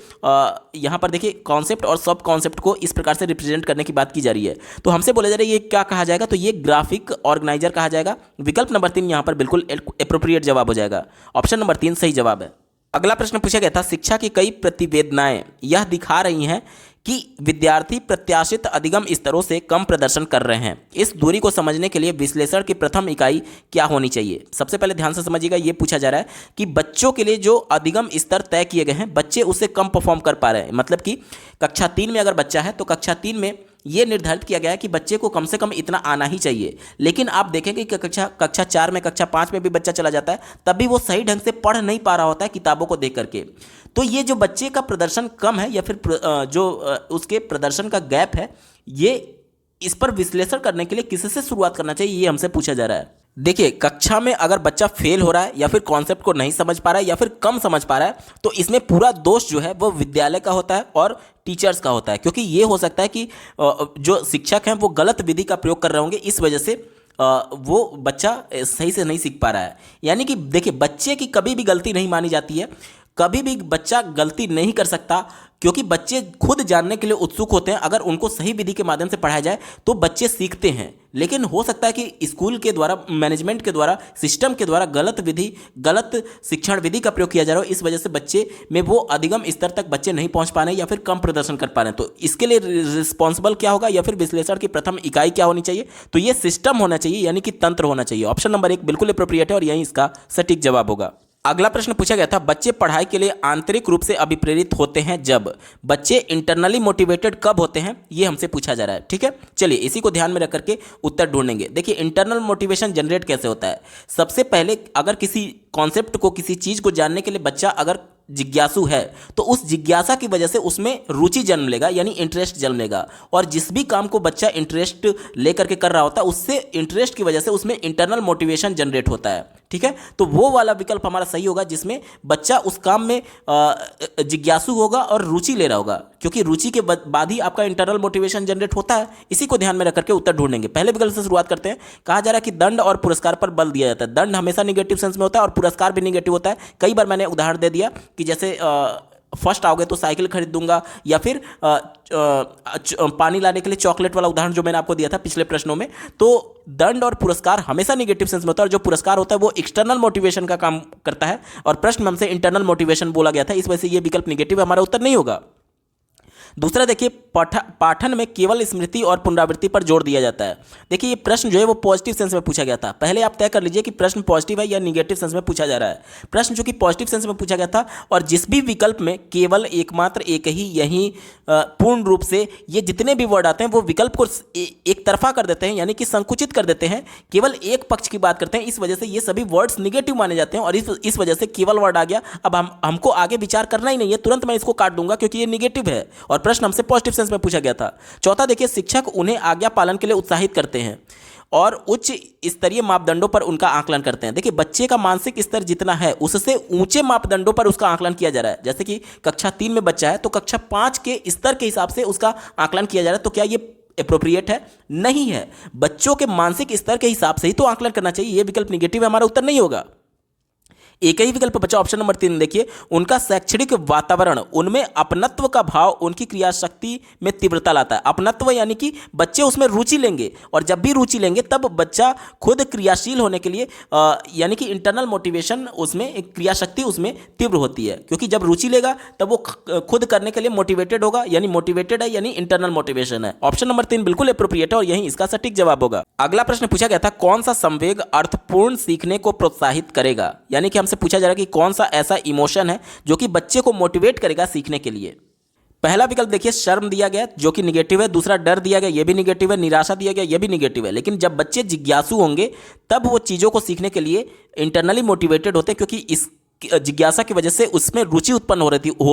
यहाँ पर देखिए कॉन्सेप्ट और सब कॉन्सेप्ट को इस प्रकार से रिप्रेजेंट करने की बात की जा रही है। तो हमसे बोला जा रहा है ये क्या कहा जाएगा, तो ये ग्राफिक ऑर्गेनाइजर कहा जाएगा। विकल्प नंबर 3 यहाँ पर बिल्कुल एप्रोप्रिएट जवाब हो जाएगा, ऑप्शन नंबर 3 सही जवाब है। अगला प्रश्न पूछा गया था, शिक्षा की कई प्रतिवेदनाएं यह दिखा रही हैं कि विद्यार्थी प्रत्याशित अधिगम स्तरों से कम प्रदर्शन कर रहे हैं। इस दूरी को समझने के लिए विश्लेषण की प्रथम इकाई क्या होनी चाहिए? सबसे पहले ध्यान से समझिएगा, ये पूछा जा रहा है कि बच्चों के लिए जो अधिगम स्तर तय किए गए हैं, बच्चे उससे कम परफॉर्म कर पा रहे हैं। मतलब कि कक्षा 3 में अगर बच्चा है तो कक्षा 3 में ये निर्धारित किया गया है कि बच्चे को कम से कम इतना आना ही चाहिए। लेकिन आप देखेंगे कि कक्षा 4 में, कक्षा 5 में भी बच्चा चला जाता है, तब भी वो सही ढंग से पढ़ नहीं पा रहा होता है किताबों को देख करके। तो ये जो बच्चे का प्रदर्शन कम है या फिर जो उसके प्रदर्शन का गैप है, ये इस पर विश्लेषण करने के लिए किससे शुरुआत करना चाहिए, ये हमसे पूछा जा रहा है। देखिए कक्षा में अगर बच्चा फेल हो रहा है या फिर कॉन्सेप्ट को नहीं समझ पा रहा है या फिर कम समझ पा रहा है, तो इसमें पूरा दोष जो है वो विद्यालय का होता है और टीचर्स का होता है। क्योंकि ये हो सकता है कि जो शिक्षक हैं वो गलत विधि का प्रयोग कर रहे होंगे, इस वजह से वो बच्चा सही से नहीं सीख पा रहा है। यानी कि देखिए बच्चे की कभी भी गलती नहीं मानी जाती है, कभी भी बच्चा गलती नहीं कर सकता, क्योंकि बच्चे खुद जानने के लिए उत्सुक होते हैं। अगर उनको सही विधि के माध्यम से पढ़ाया जाए तो बच्चे सीखते हैं। लेकिन हो सकता है कि स्कूल के द्वारा, मैनेजमेंट के द्वारा, सिस्टम के द्वारा गलत विधि, गलत शिक्षण विधि का प्रयोग किया जा रहा हो, इस वजह से बच्चे में वो अधिगम स्तर तक बच्चे नहीं पहुंच पा रहे या फिर कम प्रदर्शन कर पा रहे हैं। तो इसके लिए रिस्पॉन्सिबल क्या होगा या फिर विश्लेषण की प्रथम इकाई क्या होनी चाहिए, तो ये सिस्टम होना चाहिए, यानी कि तंत्र होना चाहिए। ऑप्शन नंबर 1 बिल्कुल एप्रोप्रिएट है और यही इसका सटीक जवाब होगा। अगला प्रश्न पूछा गया था, बच्चे पढ़ाई के लिए आंतरिक रूप से अभिप्रेरित होते हैं जब? बच्चे इंटरनली मोटिवेटेड कब होते हैं, ये हमसे पूछा जा रहा है। ठीक है, चलिए इसी को ध्यान में रख करके उत्तर ढूंढेंगे। देखिए इंटरनल मोटिवेशन जनरेट कैसे होता है। सबसे पहले अगर किसी कॉन्सेप्ट को, किसी चीज़ को जानने के लिए बच्चा अगर जिज्ञासु है तो उस जिज्ञासा की वजह से उसमें रुचि जन्म लेगा, यानी इंटरेस्ट जन्म लेगा। और जिस भी काम को बच्चा इंटरेस्ट लेकर के कर रहा होता है, उससे इंटरेस्ट की वजह से उसमें इंटरनल मोटिवेशन जनरेट होता है। ठीक है, तो वो वाला विकल्प हमारा सही होगा जिसमें बच्चा उस काम में जिज्ञासु होगा और रुचि ले रहा होगा, क्योंकि रुचि के बाद ही आपका इंटरनल मोटिवेशन जनरेट होता है। इसी को ध्यान में रख करके उत्तर ढूंढेंगे। पहले विकल्प से शुरुआत करते हैं। कहा जा रहा है कि दंड और पुरस्कार पर बल दिया जाता है। दंड हमेशा निगेटिव सेंस में होता है और पुरस्कार भी निगेटिव होता है। कई बार मैंने उदाहरण दे दिया कि जैसे फर्स्ट आओगे तो साइकिल खरीद दूंगा, या फिर पानी लाने के लिए चॉकलेट वाला उदाहरण जो मैंने आपको दिया था पिछले प्रश्नों में। तो दंड और पुरस्कार हमेशा निगेटिव सेंस में होता है, और जो पुरस्कार होता है वो एक्सटर्नल मोटिवेशन का काम करता है, और प्रश्न में हमसे इंटरनल मोटिवेशन बोला गया था, इस वजह से ये विकल्प निगेटिव है, हमारा उत्तर नहीं होगा। दूसरा देखिए, पाठन में केवल स्मृति और पुनरावृत्ति पर जोर दिया जाता है। देखिए ये प्रश्न जो है वो पॉजिटिव सेंस में पूछा गया था। पहले आप तय कर लीजिए कि प्रश्न पॉजिटिव है या निगेटिव सेंस में पूछा जा रहा है। प्रश्न जो कि पॉजिटिव सेंस में पूछा गया था, और जिस भी विकल्प में केवल एकमात्र एक ही यही पूर्ण रूप से, ये जितने भी वर्ड आते हैं वो विकल्प को एक तरफा कर देते हैं, यानी कि संकुचित कर देते हैं, केवल एक पक्ष की बात करते हैं, इस वजह से ये सभी वर्ड्स निगेटिव माने जाते हैं, और इस वजह से केवल वर्ड आ गया। अब हमको आगे विचार करना ही नहीं है, तुरंत मैं इसको काट दूंगा क्योंकि ये निगेटिव है और प्रश्न हमसे पॉजिटिव सेंस में पूछा गया था। चौथा देखिए, शिक्षक उन्हें आज्ञा पालन के लिए उत्साहित करते हैं और उच्च स्तरीय मापदंडों पर उनका आकलन करते हैं। देखिए बच्चे का मानसिक स्तर जितना है उससे ऊंचे मापदंडों पर उसका आकलन किया जा रहा है। जैसे कि कक्षा 3 में बच्चा है तो कक्षा 5 के स्तर के हिसाब से उसका आकलन किया जा रहा है, तो क्या ये एप्रोप्रिएट है? नहीं है। बच्चों के मानसिक स्तर के हिसाब से ही तो आकलन करना चाहिए। ये विकल्प निगेटिव है, हमारा उत्तर नहीं होगा। एक ही विकल्प बचा ऑप्शन नंबर 3। देखिए, उनका शैक्षणिक वातावरण उनमें अपनत्व का भाव उनकी क्रियाशक्ति में तीव्रता लाता है। अपनत्व यानी कि बच्चे उसमें रुचि लेंगे, और जब भी रुचि लेंगे तब बच्चा खुद क्रियाशील होने के लिए यानी कि इंटरनल मोटिवेशन उसमें, एक क्रियाशक्ति उसमें तीव्र होती है, क्योंकि जब रुचि लेगा तब वो खुद करने के लिए मोटिवेटेड होगा, यानी मोटिवेटेड है, यानी इंटरनल मोटिवेशन है। ऑप्शन नंबर 3 बिल्कुल एप्रोप्रिएट है और यही इसका सटीक जवाब होगा। अगला प्रश्न पूछा गया था, कौन सा संवेग अर्थपूर्ण सीखने को प्रोत्साहित करेगा? यानी कि से पूछा जा रहा है कि कौन सा ऐसा इमोशन है जो कि बच्चे को मोटिवेट करेगा सीखने के लिए। पहला विकल्प देखिए, शर्म दिया गया जो कि निगेटिव है। दूसरा डर दिया गया, ये भी निगेटिव है। निराशा दिया गया, ये भी निगेटिव है। लेकिन जब बच्चे जिज्ञासु होंगे तब वो चीज़ों को सीखने के लिए इंटरनली मोटिवेटेड होते हैं, क्योंकि इस जिज्ञासा की वजह से उसमें रुचि उत्पन्न हो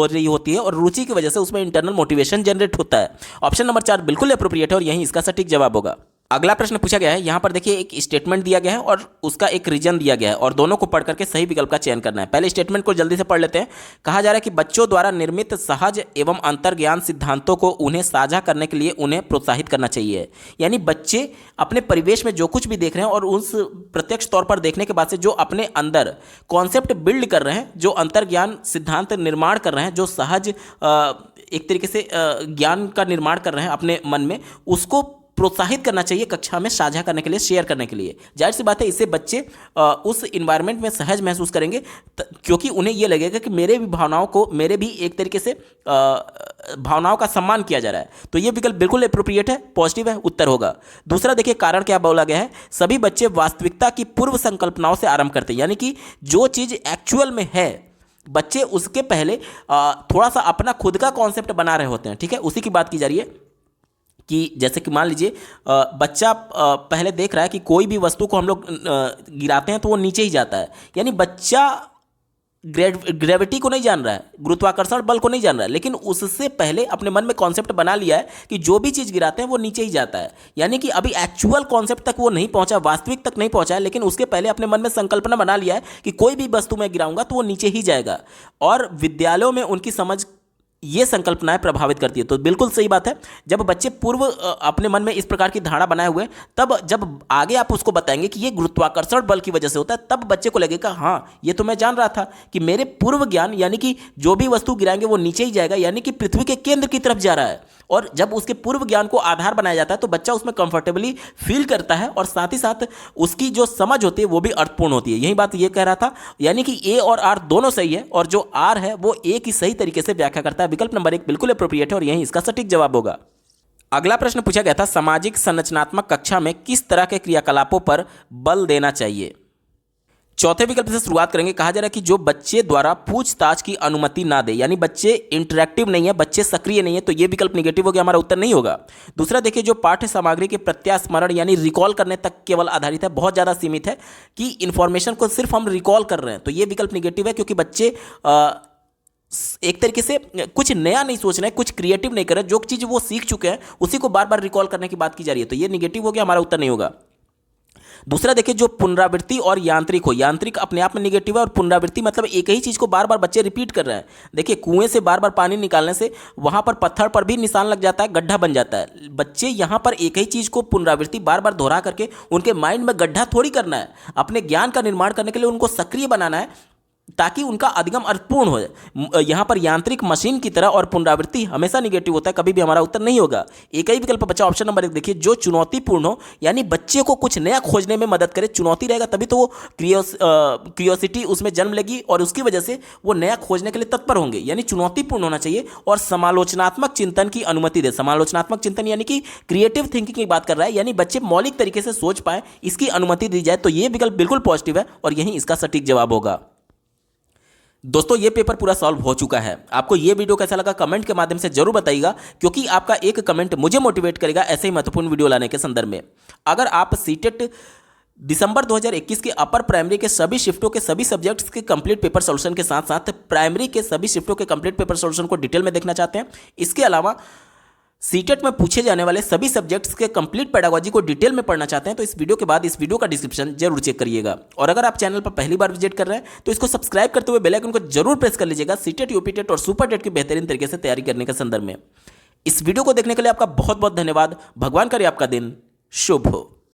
रही होती है, और रुचि की वजह से उसमें इंटरनल मोटिवेशन जनरेट होता है। ऑप्शन नंबर 4 बिल्कुल एप्रोप्रिएट है और यही इसका सटीक जवाब होगा। अगला प्रश्न पूछा गया है, यहां पर देखिए एक स्टेटमेंट दिया गया है और उसका एक रीजन दिया गया है, और दोनों को पढ़ करके सही विकल्प का चयन करना है। पहले स्टेटमेंट को जल्दी से पढ़ लेते हैं। कहा जा रहा है कि बच्चों द्वारा निर्मित सहज एवं अंतर्ज्ञान सिद्धांतों को उन्हें साझा करने के लिए उन्हें प्रोत्साहित करना चाहिए। यानी बच्चे अपने परिवेश में जो कुछ भी देख रहे हैं और उस प्रत्यक्ष तौर पर देखने के बाद से जो अपने अंदर कॉन्सेप्ट बिल्ड कर रहे हैं, जो अंतर्ज्ञान सिद्धांत निर्माण कर रहे हैं, जो सहज एक तरीके से ज्ञान का निर्माण कर रहे हैं अपने मन में, उसको प्रोत्साहित करना चाहिए कक्षा में साझा करने के लिए, शेयर करने के लिए। जाहिर सी बात है, इससे बच्चे उस इन्वायरमेंट में सहज महसूस करेंगे, क्योंकि उन्हें यह लगेगा कि मेरे भी भावनाओं को, मेरे भी एक तरीके से भावनाओं का सम्मान किया जा रहा है। तो ये विकल्प बिल्कुल एप्रोप्रिएट है, पॉजिटिव है, उत्तर होगा। दूसरा देखिए, कारण क्या बोला गया है, सभी बच्चे वास्तविकता की पूर्व संकल्पनाओं से आरंभ करते हैं। यानी कि जो चीज़ एक्चुअल में है, बच्चे उसके पहले थोड़ा सा अपना खुद का कॉन्सेप्ट बना रहे होते हैं। ठीक है, उसी की बात की जा रही है कि जैसे कि मान लीजिए बच्चा पहले देख रहा है कि कोई भी वस्तु को हम लोग गिराते हैं तो वो नीचे ही जाता है। यानी बच्चा ग्रेविटी को नहीं जान रहा है, गुरुत्वाकर्षण बल को नहीं जान रहा है, लेकिन उससे पहले अपने मन में कॉन्सेप्ट बना लिया है कि जो भी चीज़ गिराते हैं वो नीचे ही जाता है। यानी कि अभी एक्चुअल कॉन्सेप्ट तक वो नहीं पहुंचा, वास्तविक तक नहीं पहुंचा है, लेकिन उसके पहले अपने मन में संकल्पना बना लिया है कि कोई भी वस्तु मैं गिराऊंगा तो वो नीचे ही जाएगा। और विद्यालयों में उनकी समझ ये संकल्पनाएं प्रभावित करती है। तो बिल्कुल सही बात है, जब बच्चे पूर्व अपने मन में इस प्रकार की धारणा बनाए हुए, तब जब आगे आप उसको बताएंगे कि ये गुरुत्वाकर्षण बल की वजह से होता है, तब बच्चे को लगेगा हाँ ये तो मैं जान रहा था कि मेरे पूर्व ज्ञान, यानी कि जो भी वस्तु गिराएंगे वो नीचे ही जाएगा, यानी कि पृथ्वी के केंद्र की तरफ जा रहा है। और जब उसके पूर्व ज्ञान को आधार बनाया जाता है तो बच्चा उसमें कंफर्टेबली फील करता है, और साथ ही साथ उसकी जो समझ होती है वो भी अर्थपूर्ण होती है। यही बात ये कह रहा था, यानी कि ए और आर दोनों सही है, और जो आर है वो ए की सही तरीके से व्याख्या करता है। विकल्प नंबर 1 बिल्कुल एप्रोप्रिएट है और यही इसका सटीक जवाब होगा। अगला प्रश्न पूछा गया था, सामाजिक संरचनात्मक कक्षा में किस तरह के क्रियाकलापों पर बल देना चाहिए? चौथे विकल्प से शुरुआत करेंगे। कहा जा रहा है कि जो बच्चे द्वारा पूछताछ की अनुमति ना दे, यानी बच्चे इंटरैक्टिव नहीं है, बच्चे सक्रिय नहीं है, तो ये विकल्प निगेटिव हो गया, हमारा उत्तर नहीं होगा। दूसरा देखिए, जो पाठ्य सामग्री के प्रत्यास्मरण यानी रिकॉल करने तक केवल आधारित है, बहुत ज़्यादा सीमित है कि इन्फॉर्मेशन को सिर्फ हम रिकॉल कर रहे हैं, तो ये विकल्प निगेटिव है, क्योंकि बच्चे एक तरीके से कुछ नया नहीं सोच रहे हैं, कुछ क्रिएटिव नहीं कर रहे, जो चीज़ वो सीख चुके हैं उसी को बार बार रिकॉल करने की बात की जा रही है, तो ये निगेटिव हो गया, हमारा उत्तर नहीं होगा। दूसरा देखिए, जो पुनरावृत्ति और यांत्रिक हो, यांत्रिक अपने आप में निगेटिव है, और पुनरावृत्ति मतलब एक ही चीज़ को बार बार बच्चे रिपीट कर रहे हैं। देखिए, कुएं से बार बार पानी निकालने से वहाँ पर पत्थर पर भी निशान लग जाता है, गड्ढा बन जाता है। बच्चे यहाँ पर एक ही चीज़ को पुनरावृत्ति बार बार दोहरा करके उनके माइंड में गड्ढा थोड़ी करना है, अपने ज्ञान का निर्माण करने के लिए उनको सक्रिय बनाना है। ताकि उनका अधिगम अर्थपूर्ण हो जाए। यहाँ पर यांत्रिक मशीन की तरह और पुनरावृत्ति हमेशा निगेटिव होता है, कभी भी हमारा उत्तर नहीं होगा। एक ही विकल्प बचा ऑप्शन नंबर 1 देखिए, जो चुनौतीपूर्ण हो, यानी बच्चे को कुछ नया खोजने में मदद करे। चुनौती रहेगा तभी तो वो क्रियोसिटी उसमें जन्म लेगी और उसकी वजह से वो नया खोजने के लिए तत्पर होंगे, यानी चुनौतीपूर्ण होना चाहिए। और समालोचनात्मक चिंतन की अनुमति दे। समालोचनात्मक चिंतन यानी कि क्रिएटिव थिंकिंग की बात कर रहा है, यानी बच्चे मौलिक तरीके से सोच पाए, इसकी अनुमति दी जाए। तो ये विकल्प बिल्कुल पॉजिटिव है और यही इसका सटीक जवाब होगा। दोस्तों ये पेपर पूरा सॉल्व हो चुका है। आपको ये वीडियो कैसा लगा कमेंट के माध्यम से जरूर बताइएगा, क्योंकि आपका एक कमेंट मुझे मोटिवेट करेगा ऐसे ही महत्वपूर्ण वीडियो लाने के संदर्भ में। अगर आप सीटेट दिसंबर 2021 के अपर प्राइमरी के सभी शिफ्टों के सभी सब्जेक्ट्स के कंप्लीट पेपर सॉल्यूशन के साथ साथ प्राइमरी के सभी शिफ्टों के कंप्लीट पेपर सॉल्यूशन को डिटेल में देखना चाहते हैं, इसके अलावा सीटेट में पूछे जाने वाले सभी सब्जेक्ट्स के कंप्लीट पेडागोजी को डिटेल में पढ़ना चाहते हैं, तो इस वीडियो के बाद इस वीडियो का डिस्क्रिप्शन जरूर चेक करिएगा। और अगर आप चैनल पर पहली बार विजिट कर रहे हैं तो इसको सब्सक्राइब करते हुए बेल आइकन को जरूर प्रेस कर लीजिएगा, सीटेट, यूपीटेट और सुपर टेट की बेहतरीन तरीके से तैयारी करने के संदर्भ में। इस वीडियो को देखने के लिए आपका बहुत बहुत धन्यवाद। भगवान करे आपका दिन शुभ हो।